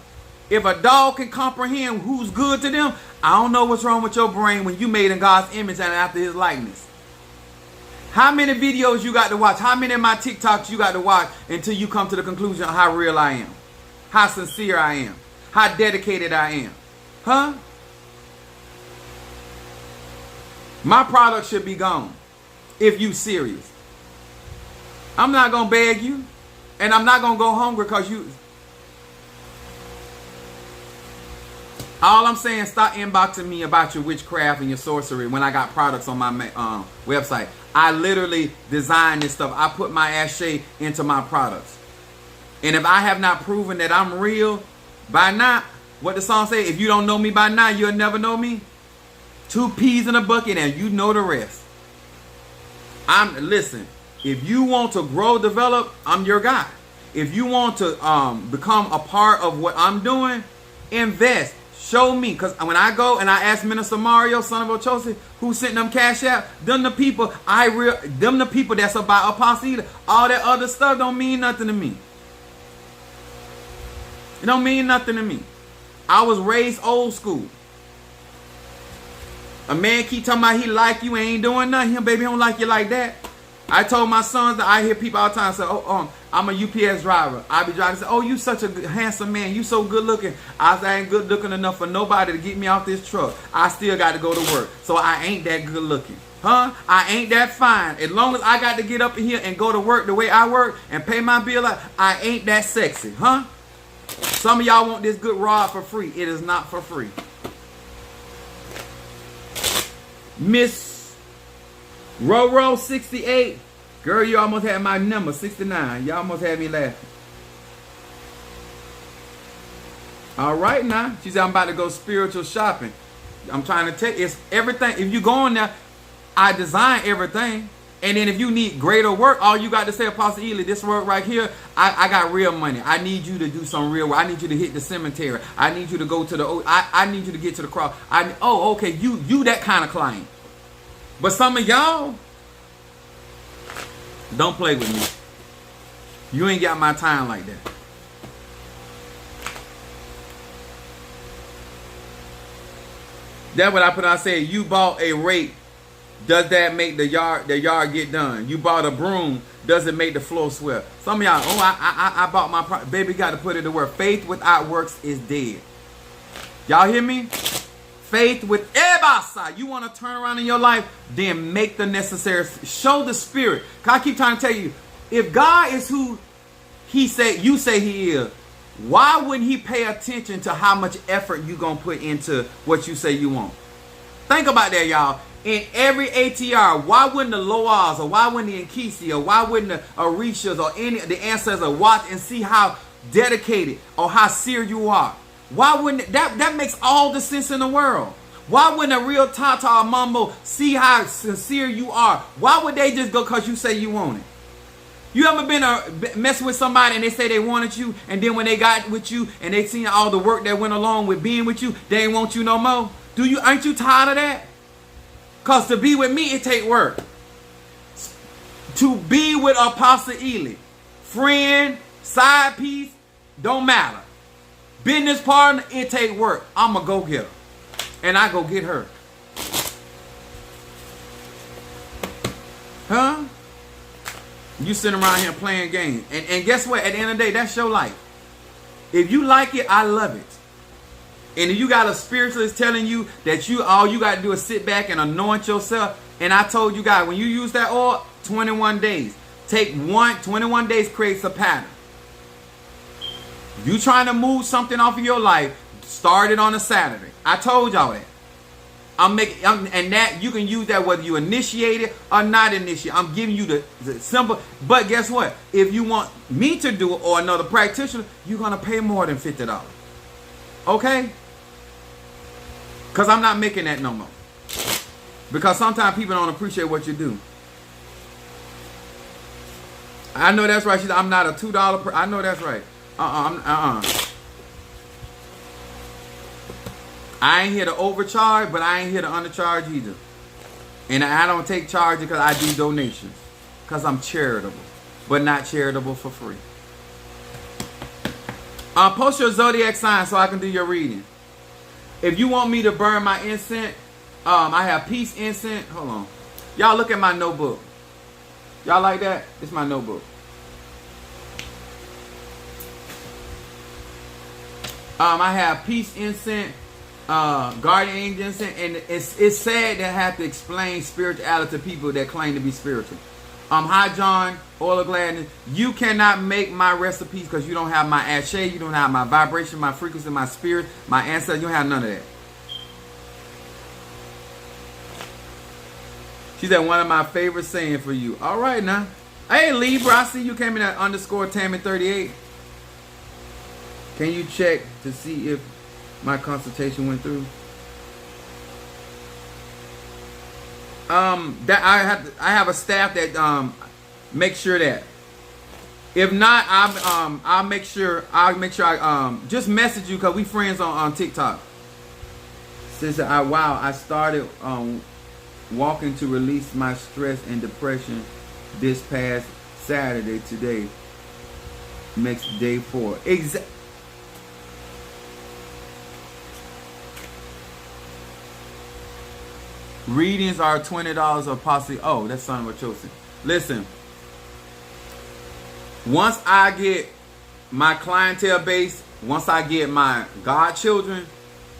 Speaker 1: if a dog can comprehend who's good to them, I don't know what's wrong with your brain when you made in God's image and after his likeness. How many videos you got to watch? How many of my TikToks you got to watch until you come to the conclusion of how real I am? How sincere I am? How dedicated I am? Huh? My product should be gone if you serious. I'm not going to beg you. And I'm not going to go hungry because you... All I'm saying, stop inboxing me about your witchcraft and your sorcery when I got products on my website. I literally design this stuff. I put my ashe into my products. And if I have not proven that I'm real by now, what the song say, if you don't know me by now, you'll never know me. 2 peas in a bucket and you know the rest. Listen, if you want to grow, develop, I'm your guy. If you want to become a part of what I'm doing, invest. Show me, because when I go and I ask Minister Mario, son of Ochosi, who sent them cash out, them the people that's about Apostle. All that other stuff don't mean nothing to me. It don't mean nothing to me. I was raised old school. A man keep talking about he like you and ain't doing nothing. Him, baby, don't like you like that. I told my sons that I hear people all the time say, I'm a UPS driver. I be driving and say, oh, you such a handsome man. You so good looking. I say, I ain't good looking enough for nobody to get me off this truck. I still got to go to work. So I ain't that good looking. Huh? I ain't that fine. As long as I got to get up in here and go to work the way I work and pay my bill, I ain't that sexy. Huh? Some of y'all want this good rod for free. It is not for free. Miss Roro 68. Girl, you almost had my number, 69. You almost had me laughing. All right now. She said, I'm about to go spiritual shopping. I'm trying to tell you, it's everything. If you go on there, I design everything. And then if you need greater work, all you got to say, Apostle Ely, this work right here, I got real money. I need you to do some real work. I need you to hit the cemetery. I need you to go to the, I need you to get to the cross. Oh, okay, you that kind of client. But some of y'all, don't play with me. You ain't got my time like that. That's what I put on. I said, you bought a rake. Does that make the yard get done? You bought a broom. Does it make the floor swept? Some of y'all, I bought my baby. Got to put it to work. Faith without works is dead. Y'all hear me? Faith with ebasa. You want to turn around in your life? Then make the necessary. Show the spirit. Cause I keep trying to tell you, if God is who you say He is, why wouldn't He pay attention to how much effort you gonna put into what you say you want? Think about that, y'all. In every ATR, why wouldn't the Loas or why wouldn't the Nkisi or why wouldn't the Orishas or any of the ancestors watch and see how dedicated or how sincere you are? Why wouldn't that makes all the sense in the world? Why wouldn't a real Tata or Mambo see how sincere you are? Why would they just go because you say you want it? You ever been messing with somebody and they say they wanted you, and then when they got with you and they seen all the work that went along with being with you, they ain't want you no more? Aren't you tired of that? Because to be with me, it take work. To be with Apostle Ely, friend, side piece, don't matter. Business partner, it take work. I'm a go-getter. And I go get her. Huh? You sitting around here playing games. And guess what? At the end of the day, that's your life. If you like it, I love it. And if you got a spiritualist telling you that all you got to do is sit back and anoint yourself. And I told you guys, when you use that oil, 21 days. 21 days creates a pattern. You trying to move something off of your life, start it on a Saturday. I told y'all that. And that you can use that whether you initiate it or not initiate. I'm giving you the simple. But guess what? If you want me to do it or another practitioner, you're going to pay more than $50. Okay? Because I'm not making that no more. Because sometimes people don't appreciate what you do. I know that's right. She said, I'm not a $2 per. I know that's right. I ain't here to overcharge, but I ain't here to undercharge either. And I don't take charge because I do donations. Because I'm charitable. But not charitable for free. Post your zodiac sign so I can do your reading. If you want me to burn my incense, I have peace incense. Hold on. Y'all look at my notebook. Y'all like that? It's my notebook. I have peace incense, guardian angel incense, and it's sad to have to explain spirituality to people that claim to be spiritual. Hi John, oil of gladness. You cannot make my recipes because you don't have my ashe, you don't have my vibration, my frequency, my spirit, my ancestors. You don't have none of that. She said one of my favorite saying for you. All right now. Hey Libra, I see you came in at _Tammy38. Can you check to see if my consultation went through? That I have a staff that makes sure that. If not, I'll make sure I just message you because we friends on TikTok. Since I started walking to release my stress and depression this past Saturday. Today makes day 4. Readings are $20 of posse. Oh, that's son of a chosen. Listen, once I get my clientele base, once I get my godchildren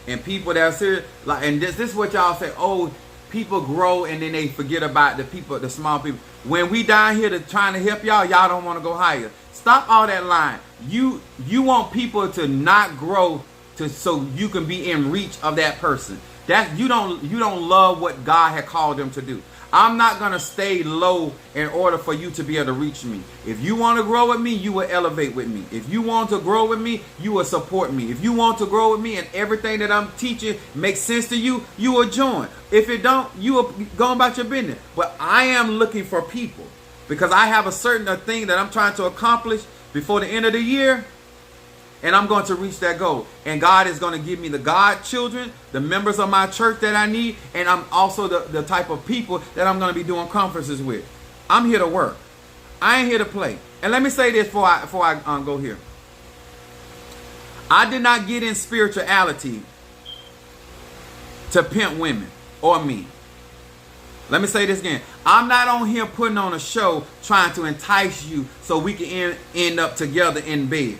Speaker 1: and people that are serious, like, and this is what y'all say. Oh, people grow and then they forget about the people, the small people. When we down here trying to help y'all, y'all don't want to go higher. Stop all that lying. You want people to not grow so you can be in reach of that person. That you don't love what God had called them to do. I'm not going to stay low in order for you to be able to reach me. If you want to grow with me, you will elevate with me. If you want to grow with me, you will support me. If you want to grow with me and everything that I'm teaching makes sense to you, you will join. If it don't, you will go about your business. But I am looking for people because I have a certain thing that I'm trying to accomplish before the end of the year. And I'm going to reach that goal. And God is going to give me the God children, the members of my church that I need. And I'm also the type of people that I'm going to be doing conferences with. I'm here to work. I ain't here to play. And let me say this before I go here. I did not get in spirituality to pimp women or me. Let me say this again. I'm not on here putting on a show trying to entice you so we can end up together in bed.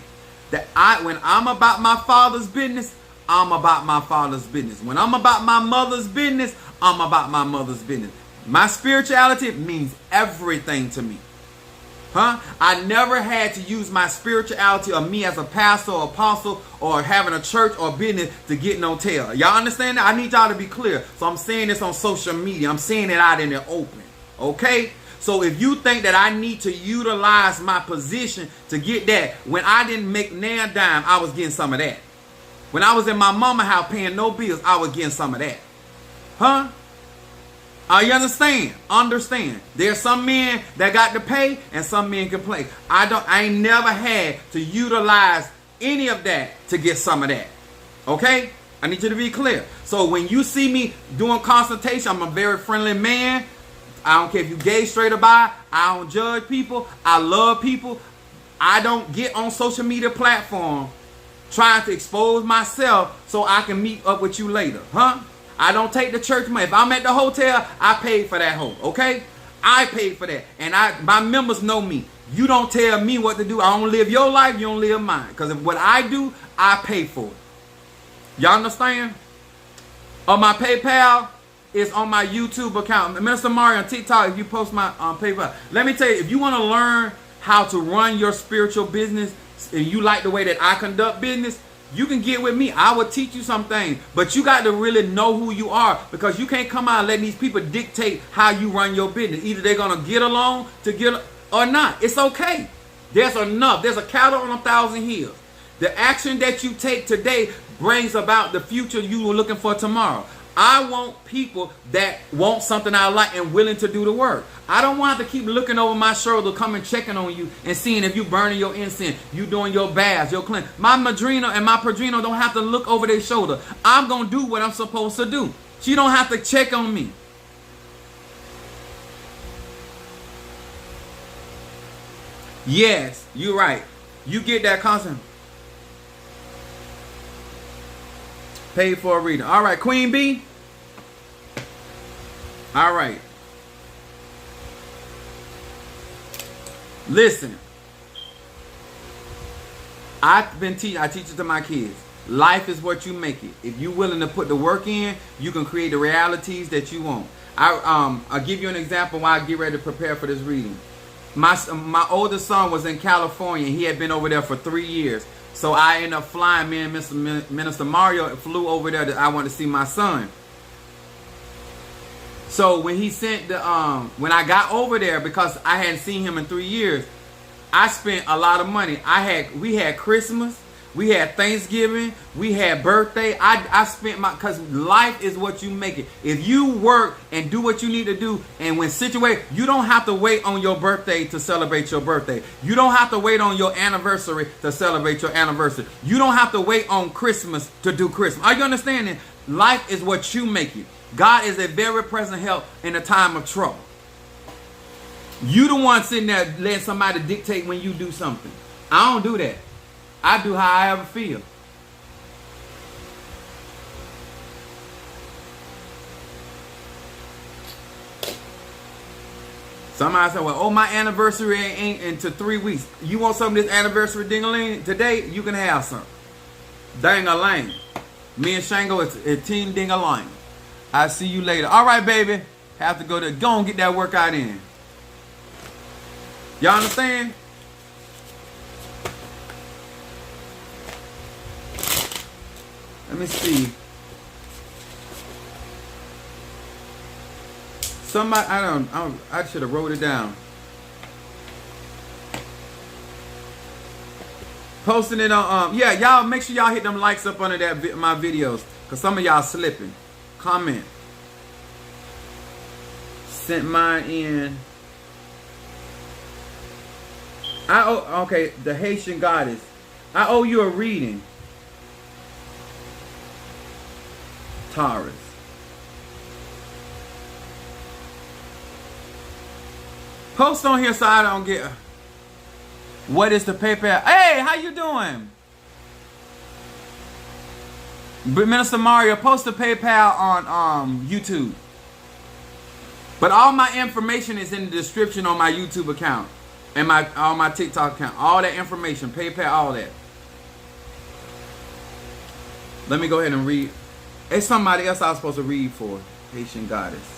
Speaker 1: When I'm about my Father's business, I'm about my Father's business. When I'm about my mother's business, I'm about my mother's business. My spirituality means everything to me. I never had to use my spirituality or me as a pastor or apostle or having a church or business to get no tail. Y'all understand that? I need y'all to be clear. So I'm saying this on social media. I'm saying it out in the open. Okay? So if you think that I need to utilize my position to get that, when I didn't make nan dime, I was getting some of that. When I was in my mama house paying no bills, I was getting some of that. You understand? Understand. There's some men that got to pay and some men can play. I ain't never had to utilize any of that to get some of that. Okay? I need you to be clear. So when you see me doing consultation, I'm a very friendly man. I don't care if you gay, straight or bi. I don't judge people. I love people. I don't get on social media platform trying to expose myself so I can meet up with you later. I don't take the church money. If I'm at the hotel, I paid for that hoe. Okay? I paid for that. And my members know me. You don't tell me what to do. I don't live your life. You don't live mine. Because what I do, I pay for it. Y'all understand? On my PayPal, it's on my YouTube account. Minister Mario on TikTok, if you post my PayPal. Let me tell you, if you want to learn how to run your spiritual business and you like the way that I conduct business, you can get with me. I will teach you some things. But you got to really know who you are because you can't come out and let these people dictate how you run your business. Either they're going to get along or not. It's okay. There's enough. There's a cattle on 1,000 hills. The action that you take today brings about the future you were looking for tomorrow. I want people that want something I like and willing to do the work. I don't want to keep looking over my shoulder, coming checking on you and seeing if you burning your incense, you doing your baths, your clean. My madrina and my padrino don't have to look over their shoulder. I'm going to do what I'm supposed to do. She don't have to check on me. Yes, you're right. You get that constant. Paid for a reading. All right, Queen B. All right. Listen. I teach it to my kids. Life is what you make it. If you're willing to put the work in, you can create the realities that you want. I'll give you an example while I get ready to prepare for this reading. My oldest son was in California. He had been over there for 3 years. So I ended up flying. Me and Minister Mario flew over there. I wanted to see my son. So when he sent when I got over there, because I hadn't seen him in 3 years, I spent a lot of money. We had Christmas, we had Thanksgiving, we had birthday. I spent because life is what you make it. If you work and do what you need to do, and when situated, you don't have to wait on your birthday to celebrate your birthday. You don't have to wait on your anniversary to celebrate your anniversary. You don't have to wait on Christmas to do Christmas. Are you understanding? Life is what you make it. God is a very present help in a time of trouble. You the one sitting there letting somebody dictate when you do something. I don't do that. I do how I ever feel. Somebody said, well, oh, my anniversary ain't into 3 weeks. You want some of this anniversary ding-a-ling today? You can have some. Dang-a-lang. Me and Shango is team ding-a-lang. I'll see you later. All right, baby. Have to go and get that workout in. Y'all understand? Let me see. Somebody, I should have wrote it down. Posting it on, yeah, y'all make sure y'all hit them likes up under that my videos, cause some of y'all slipping. Comment. Sent mine in. Okay, the Haitian goddess. I owe you a reading. Taurus. Post on here so I don't get. What is the PayPal? Hey, how you doing? Minister Mario, post the PayPal on YouTube. But all my information is in the description on my YouTube account and on my TikTok account. All that information, PayPal, all that. Let me go ahead and read. It's somebody else I was supposed to read for. Haitian goddess.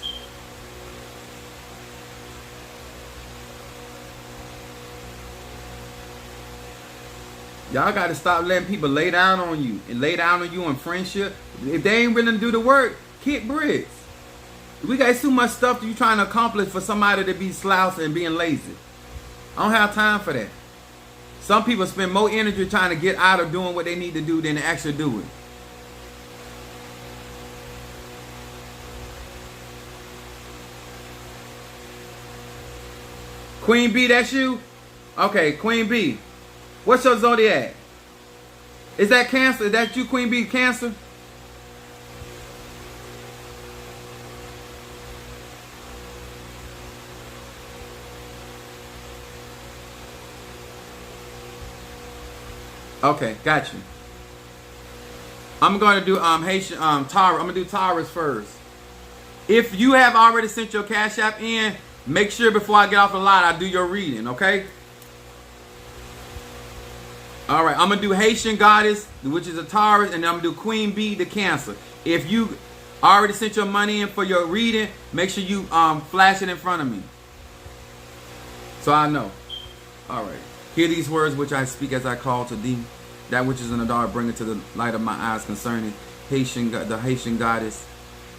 Speaker 1: Y'all got to stop letting people lay down on you and lay down on you in friendship. If they ain't willing to do the work, kick bricks. We got too much stuff that you trying to accomplish for somebody to be slouching and being lazy. I don't have time for that. Some people spend more energy trying to get out of doing what they need to do than to actually do it. Queen B, that's you? Okay, Queen B. What's your zodiac? Is that Cancer? Is that you, Queen B, Cancer? Okay, got you. I'm going to do Haitian Taurus. I'm going to do Taurus first. If you have already sent your Cash App in, make sure before I get off the line I do your reading, okay? All right, I'm going to do Haitian Goddess, which is a Taurus, and then I'm going to do Queen Bee, the Cancer. If you already sent your money in for your reading, make sure you flash it in front of me, so I know. All right. Hear these words which I speak as I call to thee. That which is in the dark, bring it to the light of my eyes concerning the Haitian Goddess,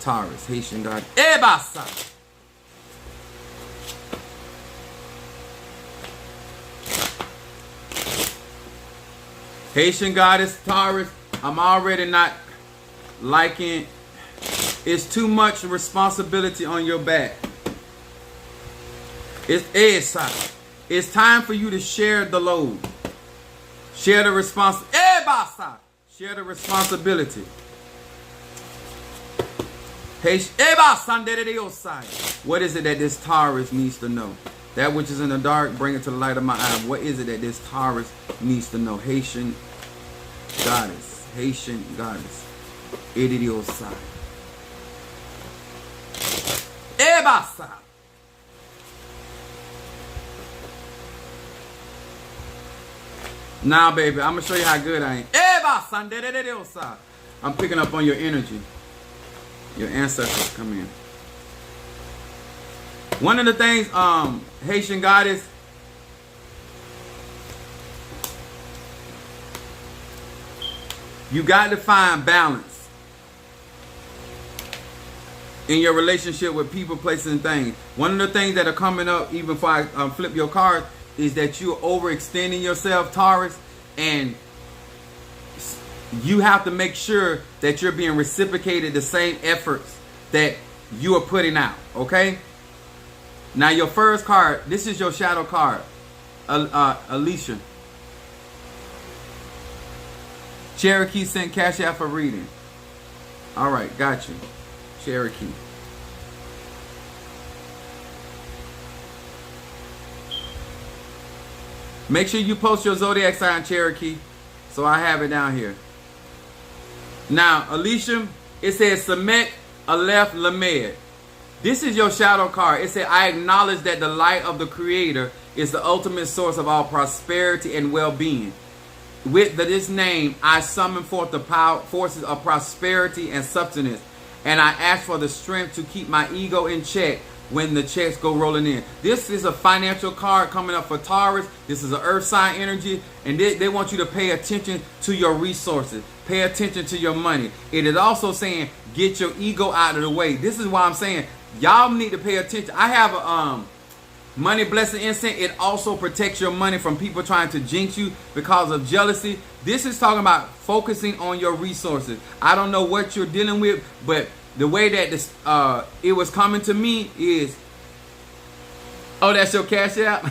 Speaker 1: Taurus. Haitian Goddess. Ebasa! Haitian Goddess, Taurus, I'm already not liking. It's too much responsibility on your back. It's time for you to share the load. Share the Share the responsibility. What is it that this Taurus needs to know? That which is in the dark, bring it to the light of my eye. What is it that this Taurus needs to know? Haitian Goddess. Haitian Goddess. Idiosai. Ebasa. Now, baby, I'm going to show you how good I am. I'm picking up on your energy. Your ancestors come in. One of the things, Haitian Goddess, you got to find balance in your relationship with people, places, and things. One of the things that are coming up, even before I flip your card, is that you're overextending yourself, Taurus, and you have to make sure that you're being reciprocated the same efforts that you are putting out, okay? Now, your first card, this is your shadow card, Alicia. Cherokee sent Cash App for reading. All right, got you. Cherokee. Make sure you post your zodiac sign, Cherokee, so I have it down here. Now, Alicia, it says Samet Aleph Lamed. This is your shadow card. It said, I acknowledge that the light of the Creator is the ultimate source of all prosperity and well-being. With this name, I summon forth the power, forces of prosperity and substance. and I ask for the strength to keep my ego in check when the checks go rolling in. This is a financial card coming up for Taurus. This is an earth sign energy, and they want you to pay attention to your resources. Pay attention to your money. It is also saying get your ego out of the way. This is why I'm saying y'all need to pay attention. I have a money blessing incense. It also protects your money from people trying to jinx you because of jealousy. This is talking about focusing on your resources. I don't know what you're dealing with, but the way that this it was coming to me is, oh, that's your cash app?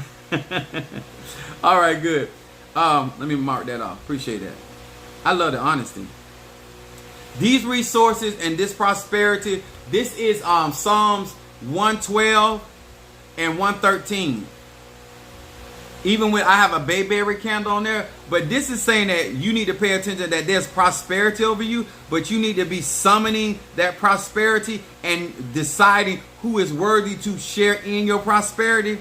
Speaker 1: All right, good. Let me mark that off. Appreciate that. I love the honesty. These resources and this prosperity, this is Psalms 112 and 113. Even when I have a bayberry candle on there, but this is saying that you need to pay attention that there's prosperity over you, but you need to be summoning that prosperity and deciding who is worthy to share in your prosperity.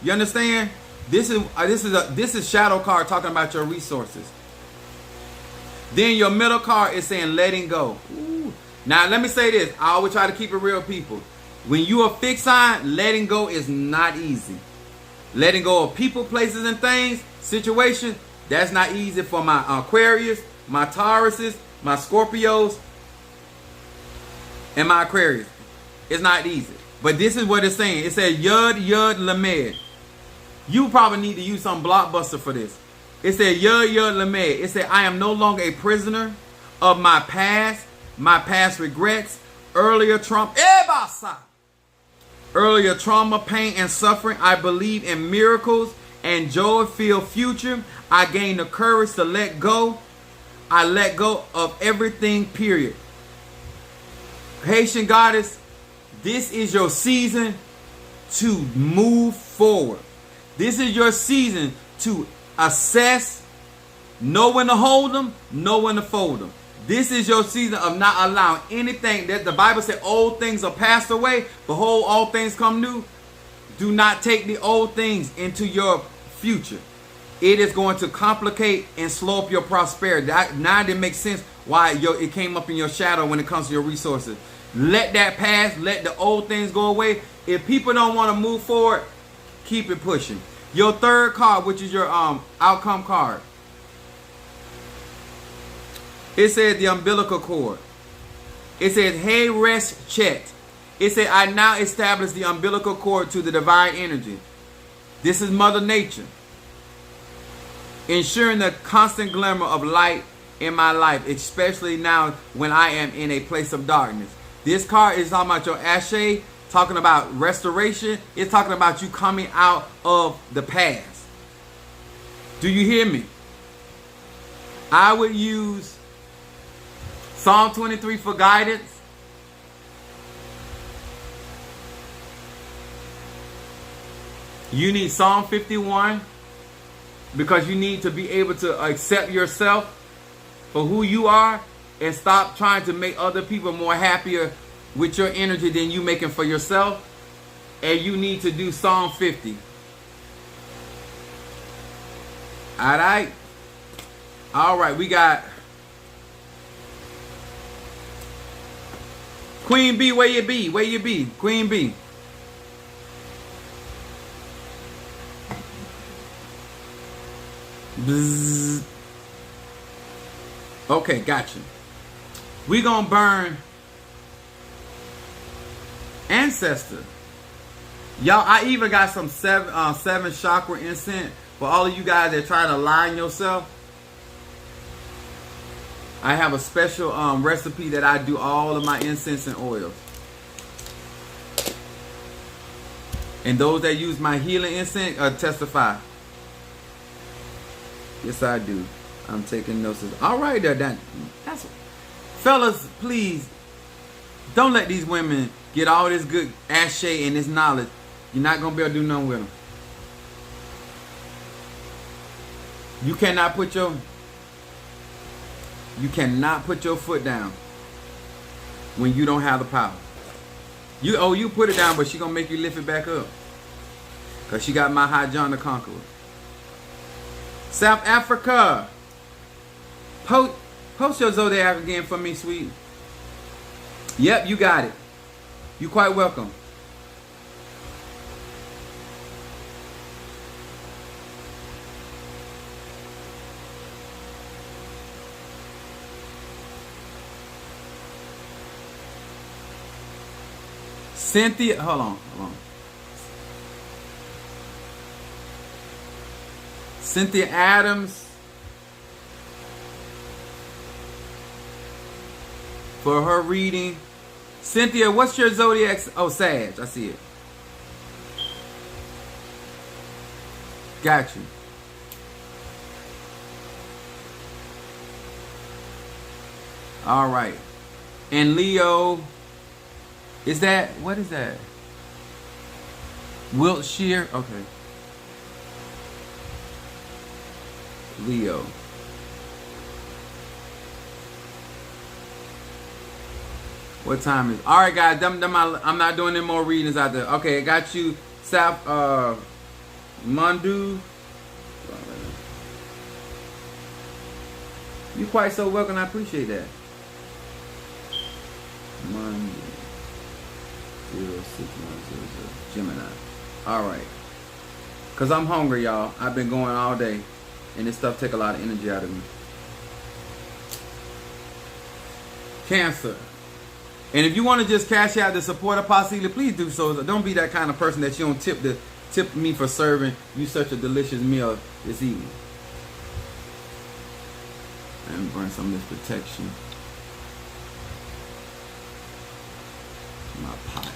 Speaker 1: You understand? This is shadow card talking about your resources. Then your middle card is saying letting go. Ooh. Now let me say this. I always try to keep it real, people. When you are fixed sign, letting go is not easy. Letting go of people, places, and things, situations, that's not easy for my Aquarius, my Tauruses, my Scorpios, and my Aquarius. It's not easy. But this is what it's saying. It says Yud Yud Lamed. You probably need to use some blockbuster for this. It said Yud Yud Lamed. It said I am no longer a prisoner of my past regrets, earlier trauma, pain, and suffering. I believe in miracles and joy-filled future. I gain the courage to let go. I let go of everything, period. Haitian goddess, this is your season to move forward. This is your season to assess, know when to hold them, know when to fold them. This is your season of not allowing anything that the Bible said old things are passed away. Behold, all things come new. Do not take the old things into your future. It is going to complicate and slow up your prosperity. Now it makes sense why it came up in your shadow when it comes to your resources. Let that pass. Let the old things go away. If people don't want to move forward, keep it pushing. Your third card, which is your outcome card. It says the umbilical cord. It says, hey, rest, chet. It said, I now establish the umbilical cord to the divine energy. This is Mother Nature. Ensuring the constant glimmer of light in my life, especially now when I am in a place of darkness. This card is talking about your ashe, talking about restoration. It's talking about you coming out of the past. Do you hear me? I would use Psalm 23 for guidance. You need Psalm 51 because you need to be able to accept yourself for who you are and stop trying to make other people more happier with your energy than you making for yourself. And you need to do Psalm 50. All right, we got Queen B, where you be? Where you be? Queen B. Bzz. Okay, gotcha. We gonna burn Ancestor. Y'all, I even got some seven chakra incense for all of you guys that try to align yourself. I have a special recipe that I do all of my incense and oils. And those that use my healing incense testify. Yes, I do. I'm taking notes. All right, that's fellas, please don't let these women get all this good ashe and this knowledge. You're not gonna be able to do nothing with them. You cannot put your foot down when you don't have the power. You put it down, but she gonna make you lift it back up. Cause she got my High John the Conqueror. South Africa. Post your zodiac again for me, sweet. Yep, you got it. You're quite welcome. Cynthia, hold on. Cynthia Adams for her reading. Cynthia, what's your zodiac? Oh, Sag. I see it. Got you. All right. And Leo, is that, what is that? Wiltshire? Okay. Leo. What time is? All right, guys. I'm not doing any more readings out there. Okay, I got you, South Mundu. You quite so welcome. I appreciate that. Monday 06100 Gemini. All right. Cause I'm hungry, y'all. I've been going all day, and this stuff take a lot of energy out of me. Cancer. And if you want to just cash out the support of Pasila, please do so. Don't be that kind of person that you don't tip me for serving you such a delicious meal this evening. And burn some of this protection. My pot.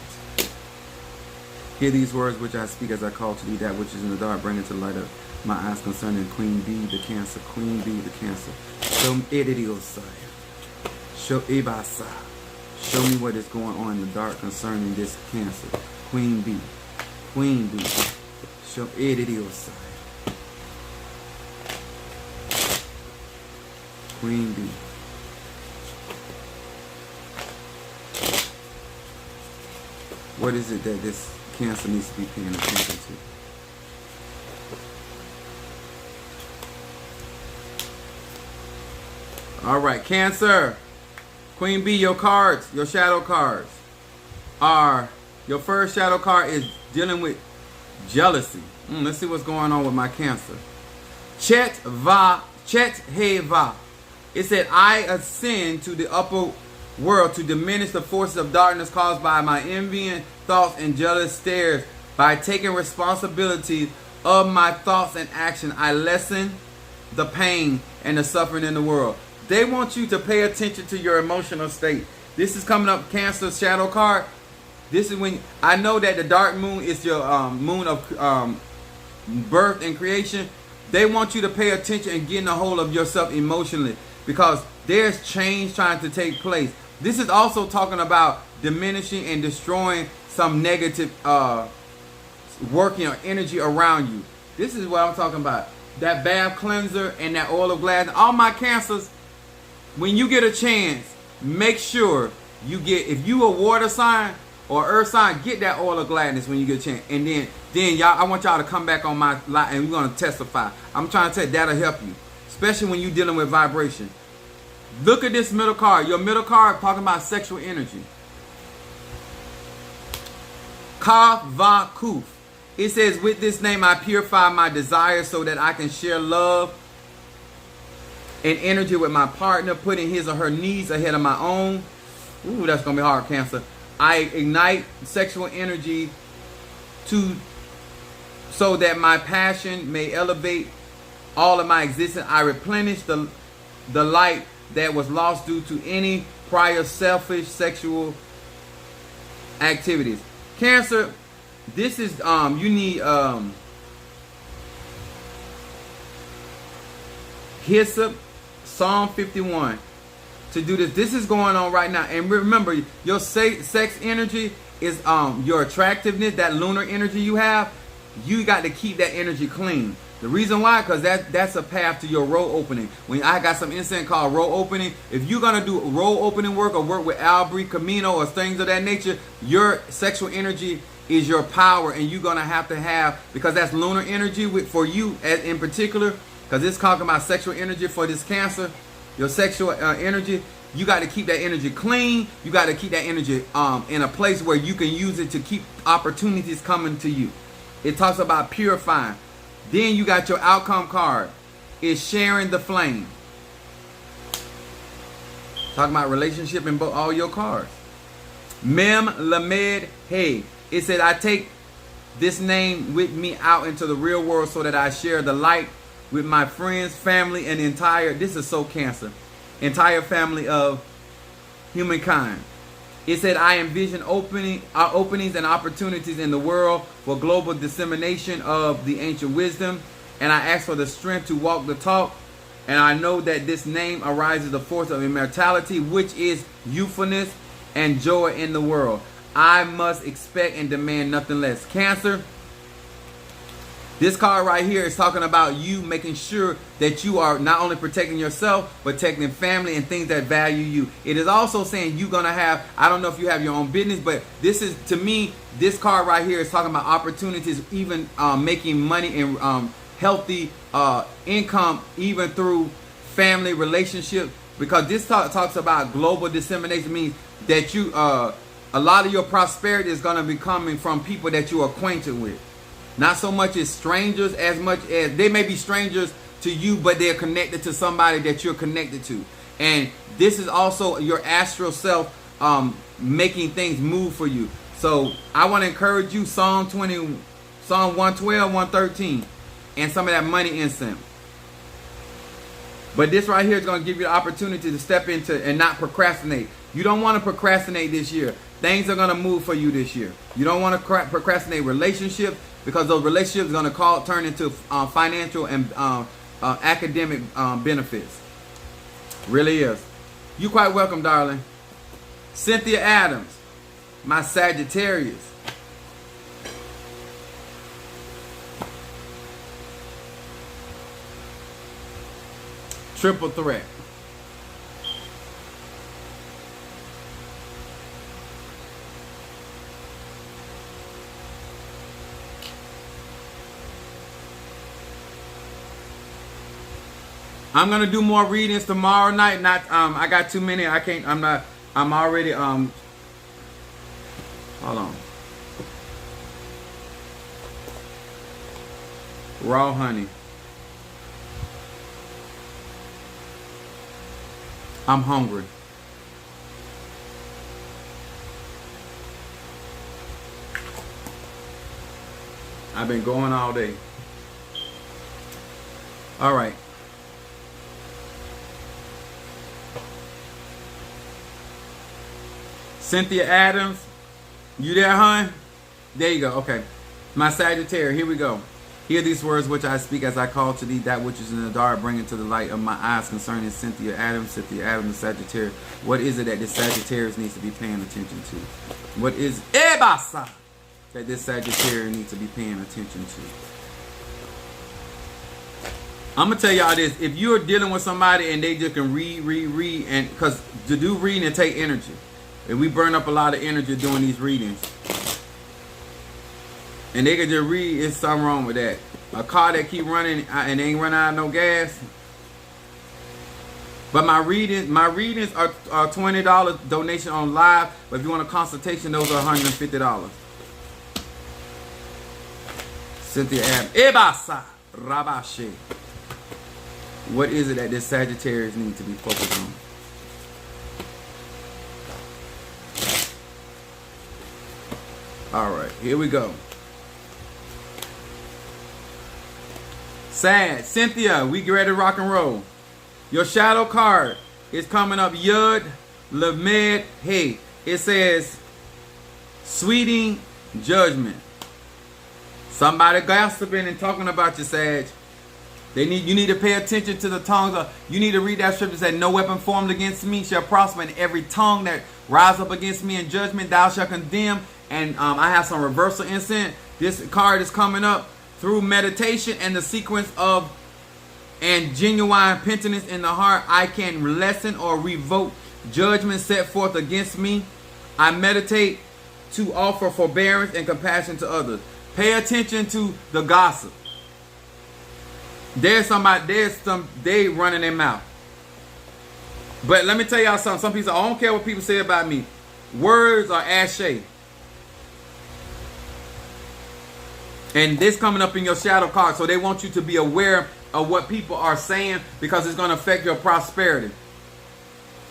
Speaker 1: Hear these words which I speak as I call to thee that which is in the dark, bring it to the light of my eyes concerning Queen Bee, the Cancer. Queen Bee, the Cancer. Show me Show me what is going on in the dark concerning this Cancer. Queen Bee. Queen Bee. Show it. Queen Bee. What is it that this Cancer needs to be paying attention to? All right, Cancer. Queen Bee, your cards, your shadow cards are, your first shadow card is dealing with jealousy. Let's see what's going on with my Cancer. Chet he va. It said, I ascend to the upper world to diminish the forces of darkness caused by my envying thoughts and jealous stares. By taking responsibility of my thoughts and action, I lessen the pain and the suffering in the world. They want you to pay attention to your emotional state. This is coming up, Cancer shadow card. This is when, I know that the dark moon is your moon of birth and creation. They want you to pay attention and get in a hold of yourself emotionally, because there's change trying to take place. This is also talking about diminishing and destroying some negative working or energy around you. This is what I'm talking about. That bath cleanser and that oil of gladness. All my Cancers, when you get a chance, make sure you get, if you a water sign or earth sign, get that oil of gladness when you get a chance. And then y'all, I want y'all to come back on my live and we're going to testify. I'm trying to tell you, that'll help you, especially when you're dealing with vibration. Look at this middle card. Your middle card talking about sexual energy. Kaf va kuf. It says, with this name I purify my desires so that I can share love and energy with my partner, putting his or her needs ahead of my own. Ooh, that's going to be hard, Cancer. I ignite sexual energy so that my passion may elevate all of my existence. I replenish the light that was lost due to any prior selfish sexual activities. Cancer, this is you need hyssop, Psalm 51 to do this. This is going on right now. And remember, your sex energy is your attractiveness, that lunar energy you have. You got to keep that energy clean. The reason why, because that's a path to your road opening. When I got some incense called road opening, if you're going to do road opening work or work with Albri, Camino, or things of that nature, your sexual energy is your power, and you're going to have, because that's lunar energy for you in particular, because it's talking about sexual energy for this Cancer. Your sexual energy, You got to keep that energy clean. You got to keep that energy in a place where you can use it to keep opportunities coming to you. It talks about purifying. Then you got your outcome card. It's sharing the flame. Talking about relationship in all your cards. Mem Lamed Hey. It said, I take this name with me out into the real world so that I share the light with my friends, family, and this is so Cancer, entire family of humankind. It said, I envision openings and opportunities in the world for global dissemination of the ancient wisdom, and I ask for the strength to walk the talk, and I know that this name arises the force of immortality, which is youthfulness and joy in the world. I must expect and demand nothing less. Cancer, this card right here is talking about you making sure that you are not only protecting yourself, but protecting family and things that value you. It is also saying you're going to have, I don't know if you have your own business, but this is, to me, this card right here is talking about opportunities, even making money and healthy income, even through family relationships. Because this talks about global dissemination, means that you, a lot of your prosperity is going to be coming from people that you're acquainted with. Not so much as strangers, as much as they may be strangers to you, but they're connected to somebody that you're connected to. And this is also your astral self making things move for you. So I want to encourage you, Psalm 112, 113, and some of that money incense. But this right here is going to give you the opportunity to step into and not procrastinate. You don't want to procrastinate this year. Things are going to move for you this year. You don't want to procrastinate relationships, because those relationships are going to turn into financial and academic benefits. Really is. You quite welcome, darling. Cynthia Adams, my Sagittarius. Triple threat. I'm gonna do more readings tomorrow night. I got too many. I can't. I'm already hold on. Raw honey. I'm hungry. I've been going all day. All right. Cynthia Adams, you there, hon? There you go. Okay. My Sagittarius, here we go. Hear these words which I speak as I call to thee that which is in the dark, bring it to the light of my eyes concerning Cynthia Adams, the Sagittarius. What is it that this Sagittarius needs to be paying attention to? What is that this Sagittarius needs to be paying attention to? I'm going to tell y'all this. If you're dealing with somebody and they just can read, and because to do reading, it take energy. And we burn up a lot of energy doing these readings. And they can just read, it's something wrong with that. A car that keep running and ain't run out of no gas. But my readings are $20 donation on live. But if you want a consultation, those are $150. Cynthia Adams. Ebasa Rabashe. What is it that this Sagittarius needs to be focused on? All right, here we go. Sad. Cynthia, we get ready to rock and roll. Your shadow card is coming up. Yud Lamed Hey. It says, sweeting judgment. Somebody gossiping and talking about you, Sag. You need to pay attention to the tongues. You need to read that scripture that said, no weapon formed against me shall prosper, and every tongue that rise up against me in judgment thou shalt condemn. And I have some reversal incense. This card is coming up through meditation and the sequence of and genuine penitence in the heart. I can lessen or revoke judgment set forth against me. I meditate to offer forbearance and compassion to others. Pay attention to the gossip. They running their mouth. But let me tell y'all something. Some people say, I don't care what people say about me. Words are ashay. And this coming up in your shadow card. So they want you to be aware of what people are saying because it's going to affect your prosperity.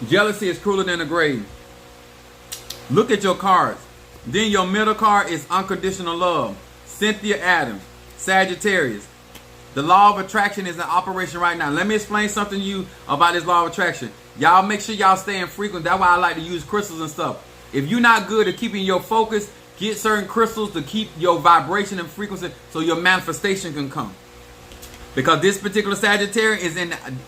Speaker 1: Jealousy is crueler than the grave. Look at your cards. Then your middle card is unconditional love. Cynthia Adams, Sagittarius. The law of attraction is in operation right now. Let me explain something to you about this law of attraction. Y'all make sure y'all stay in frequent. That's why I like to use crystals and stuff. If you're not good at keeping your focus, get certain crystals to keep your vibration and frequency so your manifestation can come. Because this particular Sagittarius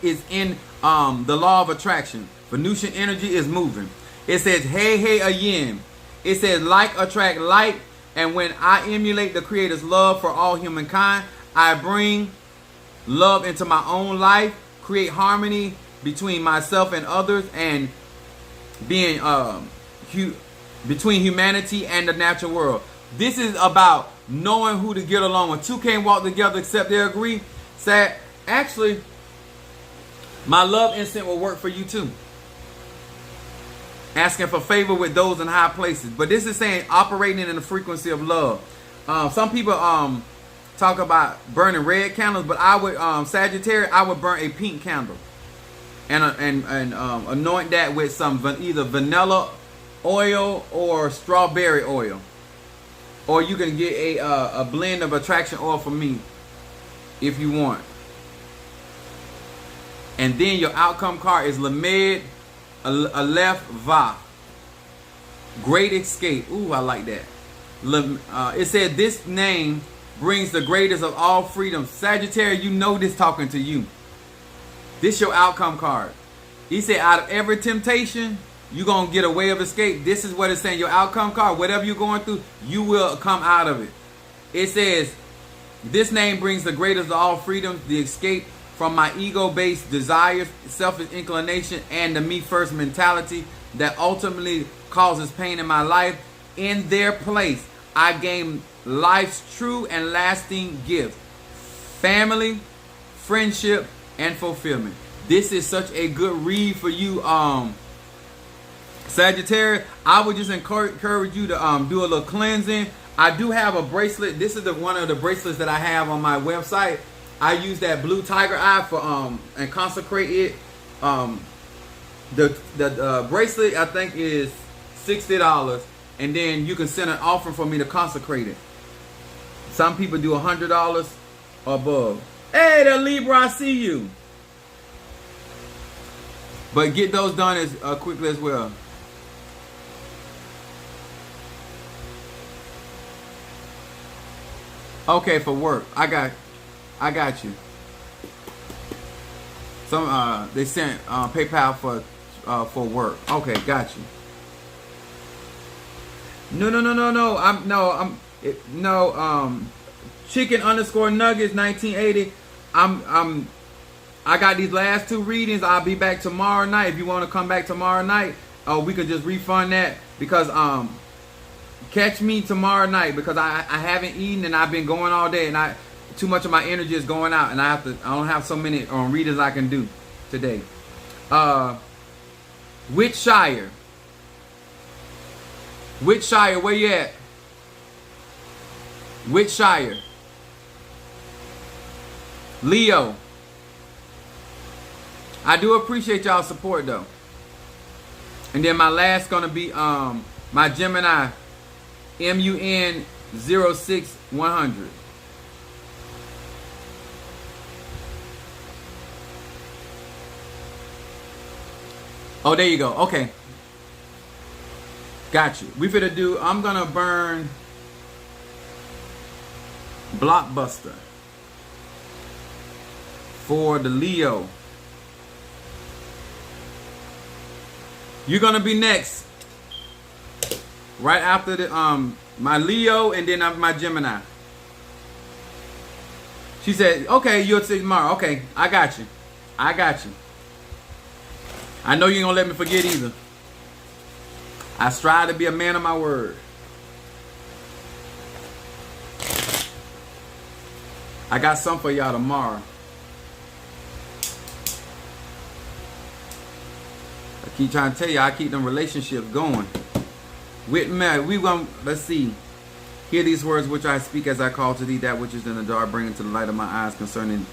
Speaker 1: is in the law of attraction. Venusian energy is moving. It says, hey, hey, again. It says, like attract like. And when I emulate the Creator's love for all humankind, I bring love into my own life, create harmony between myself and others, and being between humanity and the natural world. This is about knowing who to get along with. Two can't walk together except they agree. Said, actually, my love instinct will work for you too. Asking for favor with those in high places. But this is saying operating in the frequency of love. Some people talk about burning red candles, but I would Sagittarius, I would burn a pink candle and anoint that with some either vanilla oil or strawberry oil, or you can get a blend of attraction oil from me if you want. And then your outcome card is Lamed Aleph Va, Great Escape. Ooh, I like that. It said this name brings the greatest of all freedoms. Sagittarius, you know this talking to you. This your outcome card. He said out of every temptation, you're going to get a way of escape. This is what it's saying. Your outcome card, whatever you're going through, you will come out of it. It says, this name brings the greatest of all freedoms, the escape from my ego-based desires, selfish inclination, and the me-first mentality that ultimately causes pain in my life. In their place, I gain life's true and lasting gift: family, friendship, and fulfillment. This is such a good read for you, Sagittarius. I would just encourage you to do a little cleansing. I do have a bracelet. This is one of the bracelets that I have on my website. I use that blue tiger eye for and consecrate it. The bracelet I think is $60, and then you can send an offering for me to consecrate it. Some people do $100 or above. Hey, the Libra, I see you. But get those done as quickly as well. Okay, for work. I got you. Some they sent PayPal for work. Okay, got you. No. Chicken _ nuggets 1980. I got these last two readings. I'll be back tomorrow night. If you want to come back tomorrow night, we could just refund that because catch me tomorrow night because I haven't eaten and I've been going all day and too much of my energy is going out and I don't have so many readings I can do today. Which Shire, where you at? Which Shire? Leo. I do appreciate y'all support though. And then my last gonna be my Gemini, MUN 06100. Oh, there you go. Okay. Got you. We finna do, I'm gonna burn Blockbuster for the Leo. You're gonna be next. Right after the my Leo and then my Gemini. She said, okay, you'll see tomorrow. Okay, I got you. I know you ain't gonna let me forget either. I strive to be a man of my word. I got something for y'all tomorrow. Keep trying to tell you, I keep them relationships going. With me, let's see. Hear these words which I speak as I call to thee that which is in the dark, bring it to the light of my eyes concerning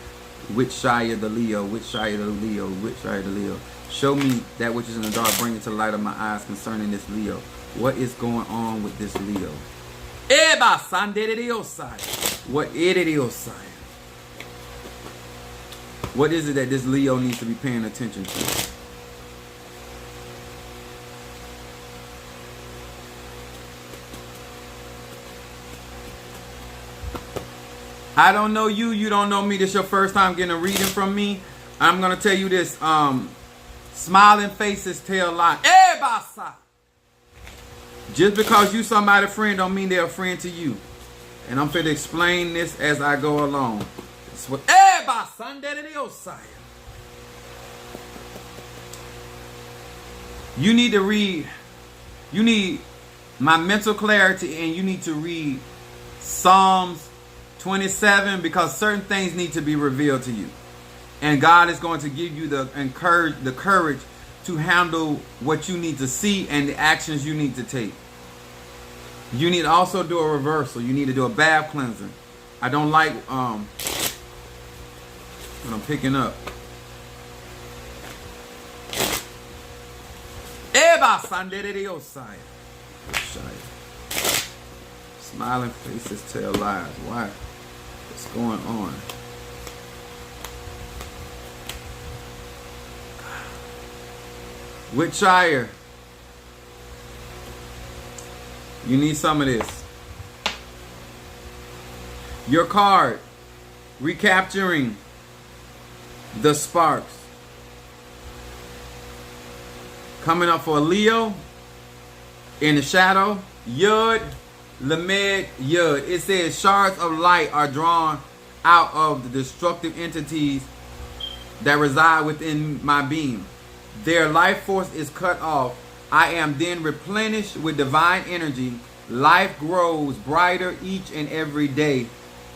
Speaker 1: which Shire the Leo, which Shire the Leo, which Shire the Leo. Show me that which is in the dark, bring it to the light of my eyes concerning this Leo. What is going on with this Leo? What is it that this Leo needs to be paying attention to? I don't know you. You don't know me. This is your first time getting a reading from me. I'm going to tell you this. Smiling faces tell lies. Just because you somebody's friend don't mean they're a friend to you. And I'm going to explain this as I go along. It's what you need to read. You need my mental clarity, and you need to read Psalms 27, because certain things need to be revealed to you, and God is going to give you the courage to handle what you need to see and the actions you need to take. You need to also do a reversal. You need to do a bath cleanser. I don't like what I'm picking up. Smiling faces tell lies. Why? What's going on? Which Shire? You need some of this. Your card. Recapturing the sparks. Coming up for a Leo. In the shadow. Yud. Lamed Yud. It says shards of light are drawn out of the destructive entities that reside within my being. Their life force is cut off. I am then replenished with divine energy. Life grows brighter each and every day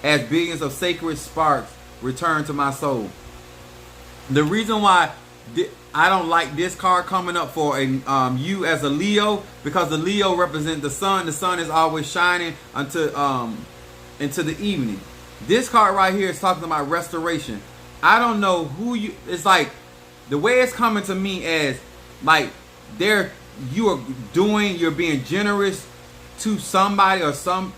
Speaker 1: as billions of sacred sparks return to my soul. The reason why I don't like this card coming up for you as a Leo, because the Leo represents the sun. The sun is always shining into the evening. This card right here is talking about restoration. I don't know who you. It's like the way it's coming to me as like you're being generous to somebody or some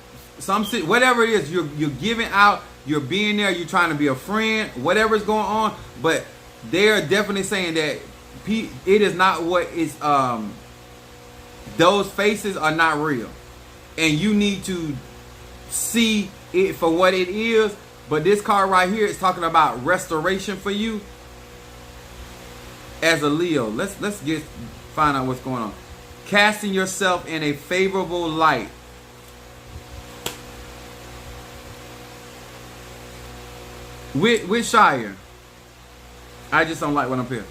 Speaker 1: whatever it is. You're giving out. You're being there. You're trying to be a friend. Whatever's going on, but they're definitely saying that it is not what is. Those faces are not real, and you need to see it for what it is. But this card right here is talking about restoration for you as a Leo. Let's find out what's going on. Casting yourself in a favorable light. With Shire. I just don't like what I'm hearing.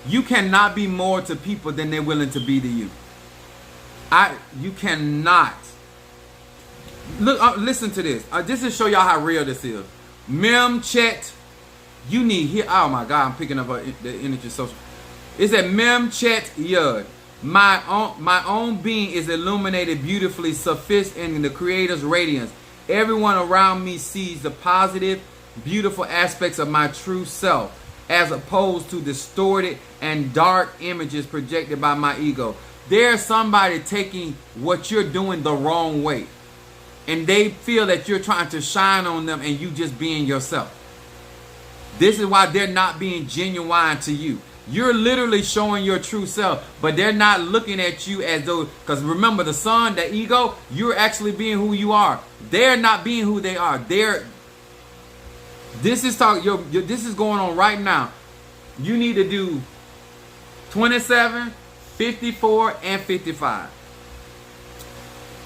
Speaker 1: You cannot be more to people than they're willing to be to you. You cannot. Look, listen to this. Just to show y'all how real this is. Mem Chet, you need here. Oh my God, I'm picking up the energy social. It said Mem Chet Yud. My own being is illuminated beautifully, sufficed in the Creator's radiance. Everyone around me sees the positive, beautiful aspects of my true self, as opposed to distorted and dark images projected by my ego. There's somebody taking what you're doing the wrong way, and they feel that you're trying to shine on them and you just being yourself. This is why they're not being genuine to you. You're literally showing your true self, but they're not looking at you as though, because remember the sun, the ego, you're actually being who you are. They're not being who they are. This is going on right now. You need to do 27, 54, and 55.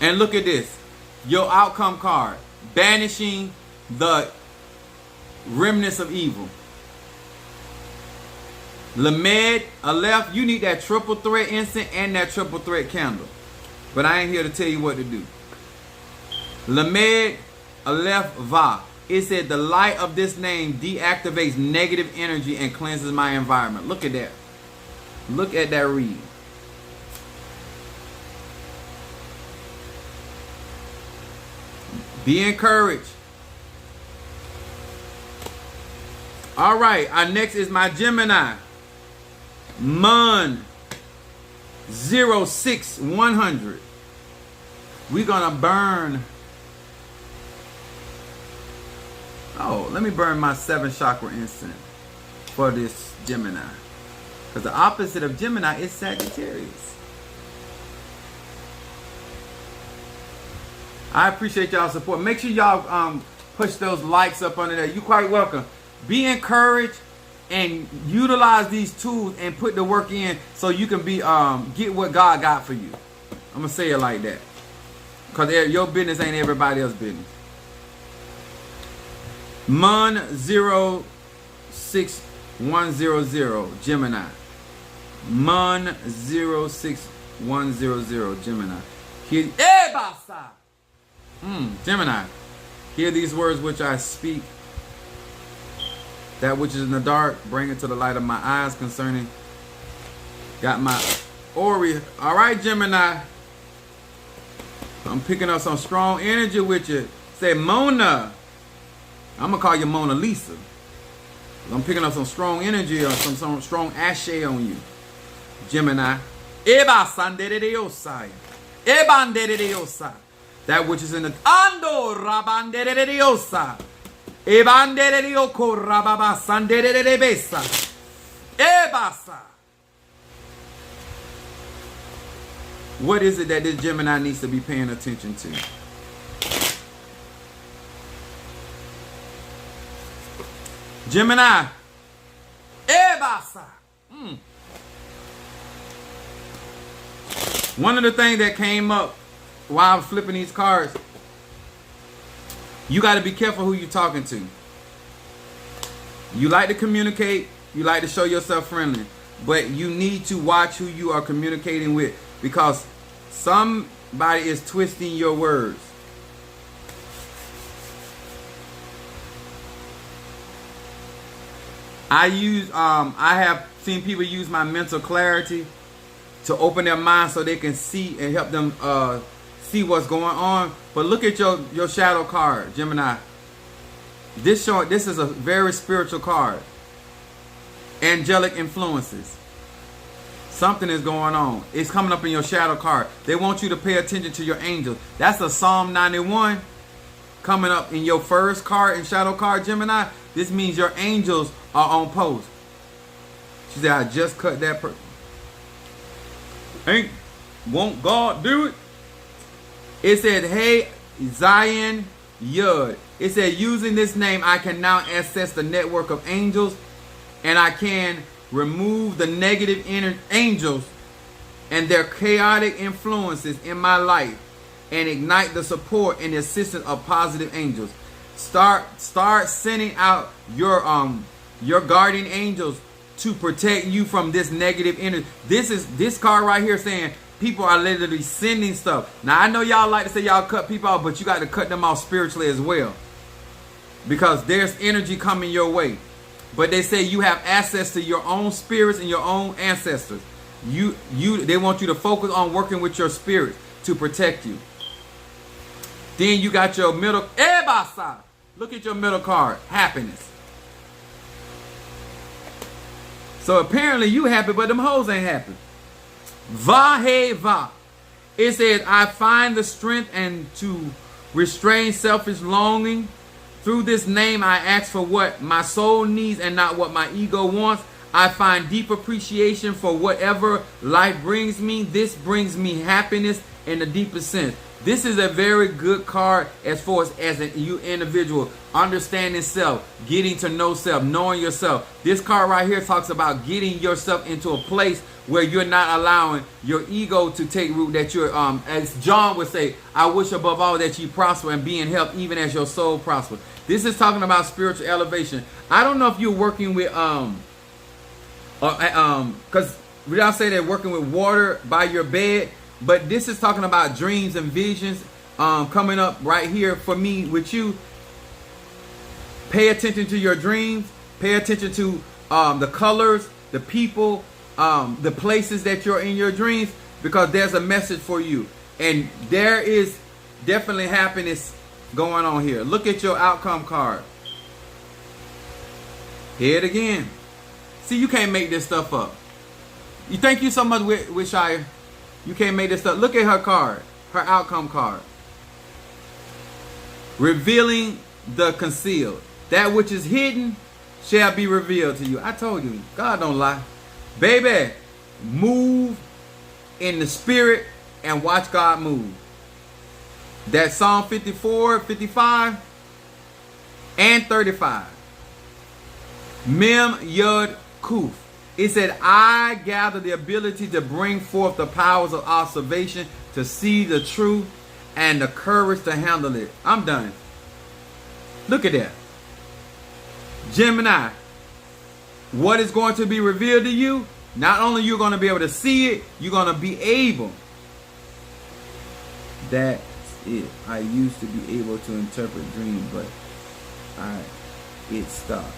Speaker 1: And look at this. Your outcome card. Banishing the remnants of evil. Lamed, Aleph, you need that triple thread incense and that triple thread candle. But I ain't here to tell you what to do. Lamed, Aleph, Va. It said the light of this name deactivates negative energy and cleanses my environment. Look at that. Look at that read. Be encouraged. All right, our next is my Gemini. Mun 06100. We're gonna burn. Oh, let me burn my 7 chakra incense for this Gemini. Because the opposite of Gemini is Sagittarius. I appreciate y'all's support. Make sure y'all push those likes up under there. You're quite welcome. Be encouraged and utilize these tools and put the work in so you can be get what God got for you. I'm gonna say it like that. Because your business ain't everybody else's business. Mun 06100 Gemini. Mun 06100 Gemini. Gemini. Hear these words which I speak. That which is in the dark, bring it to the light of my eyes concerning. Got my Ori. All right, Gemini. I'm picking up some strong energy with you. Say Mona. I'm going to call you Mona Lisa. I'm picking up some strong energy or some strong ashe on you. Gemini. Eba sandereosai. Ebandereosai. That which is in the Ando rabandereosai. Ebandererioko rababa sandererebesa. Ebasa. What is it that this Gemini needs to be paying attention to? Gemini. Ebasa. One of the things that came up while I was flipping these cards, you got to be careful who you're talking to. You like to communicate. You like to show yourself friendly. But you need to watch who you are communicating with, because somebody is twisting your words. I have seen people use my mental clarity to open their mind so they can see and help them see what's going on. But look at your shadow card, Gemini. This is a very spiritual card. Angelic influences. Something is going on. It's coming up in your shadow card. They want you to pay attention to your angels. That's a Psalm 91 coming up in your first card and shadow card, Gemini. This means your angels are on post. She said, I just cut that person. Won't God do it? It said, hey, Zion Yud. It said, using this name, I can now access the network of angels, and I can remove the negative inner angels and their chaotic influences in my life and ignite the support and the assistance of positive angels. Start sending out your guardian angels to protect you from this negative energy. This card right here saying people are literally sending stuff. Now I know y'all like to say y'all cut people off, but you got to cut them off spiritually as well, because there's energy coming your way. But they say you have access to your own spirits and your own ancestors. They want you to focus on working with your spirits to protect you. Then you got your middle. Look at your middle card. Happiness. So apparently you happy, but them hoes ain't happy. Va. It says, I find the strength and to restrain selfish longing. Through this name, I ask for what my soul needs and not what my ego wants. I find deep appreciation for whatever life brings me. This brings me happiness in the deepest sense. This is a very good card as far as an individual, understanding self, getting to know self, knowing yourself. This card right here talks about getting yourself into a place where you're not allowing your ego to take root, that you're, as John would say, I wish above all that you prosper and be in health even as your soul prospers. This is talking about spiritual elevation. I don't know if you're working with, because we all say they're working with water by your bed, but this is talking about dreams and visions coming up right here for me with you. Pay attention to your dreams. Pay attention to the colors, the people, the places that you're in your dreams, because there's a message for you. And there is definitely happiness going on here. Look at your outcome card. Hear it again. See, you can't make this stuff up. You thank you so much, Wishire. You can't make this stuff. Look at her card, her outcome card. Revealing the concealed. That which is hidden shall be revealed to you. I told you, God don't lie. Baby, move in the spirit and watch God move. That's Psalm 54, 55, and 35. Mem Yud Kuf. It said, I gather the ability to bring forth the powers of observation, to see the truth, and the courage to handle it. I'm done. Look at that. Gemini. What is going to be revealed to you? Not only you're going to be able to see it, you're going to be able. That's it. I used to be able to interpret dreams, but it stopped.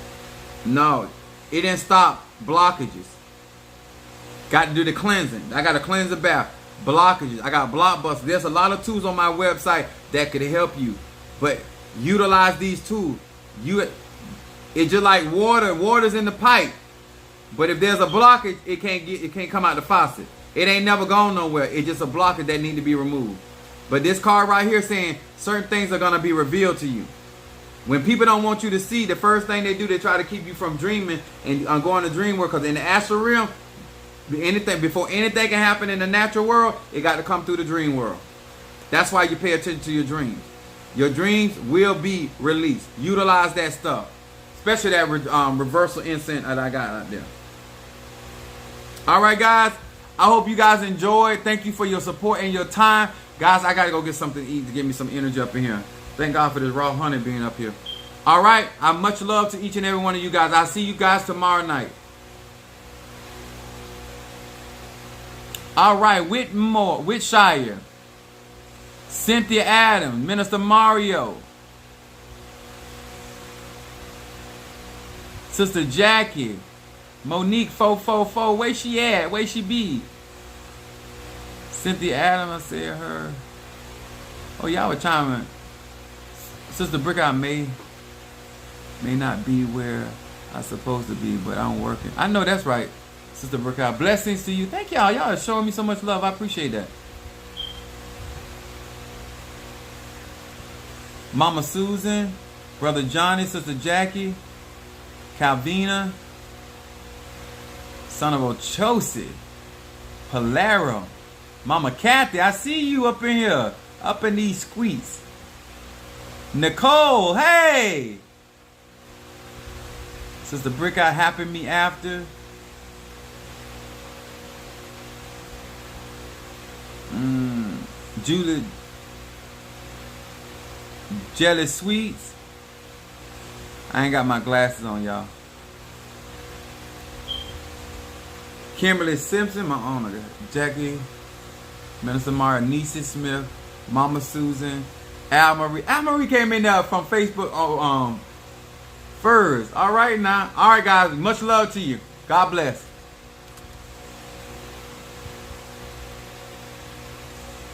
Speaker 1: No, it didn't stop. Blockages. Got to do the cleansing. I got to cleanse the bath. Blockages. I got blockbusters. There's a lot of tools on my website that could help you, but utilize these tools. It's just like water. Water's in the pipe, but if there's a blockage, it can't come out the faucet. It ain't never gone nowhere. It's just a blockage that need to be removed. But this card right here saying certain things are gonna be revealed to you. When people don't want you to see, the first thing they do, they try to keep you from dreaming and going to dream world. Because in the astral realm, before anything can happen in the natural world, it got to come through the dream world. That's why you pay attention to your dreams. Your dreams will be released. Utilize that stuff. Especially that reversal incense that I got out there. All right, guys. I hope you guys enjoyed. Thank you for your support and your time. Guys, I got to go get something to eat to give me some energy up in here. Thank God for this raw honey being up here. All right. I much love to each and every one of you guys. I'll see you guys tomorrow night. All right. Whitshire. Cynthia Adams. Minister Mario. Sister Jackie. Monique 444. Where she at? Where she be? Cynthia Adams, I said her. Oh, y'all were chiming. Sister Brickeye may not be where I'm supposed to be, but I'm working. I know that's right, Sister Brickeye. Blessings to you. Thank y'all. Y'all are showing me so much love. I appreciate that. Mama Susan, Brother Johnny, Sister Jackie, Calvina, son of Ochosi, Palero, Mama Kathy. I see you up in here, up in these squeaks. Nicole, hey! Sister Brickeye, Happy Me After. Julie, Jelly Sweets. I ain't got my glasses on, y'all. Kimberly Simpson, my owner. Jackie, Minister Mara, Niecy Smith, Mama Susan, Al Marie. Al Marie came in there from Facebook first. All right now. All right, guys. Much love to you. God bless.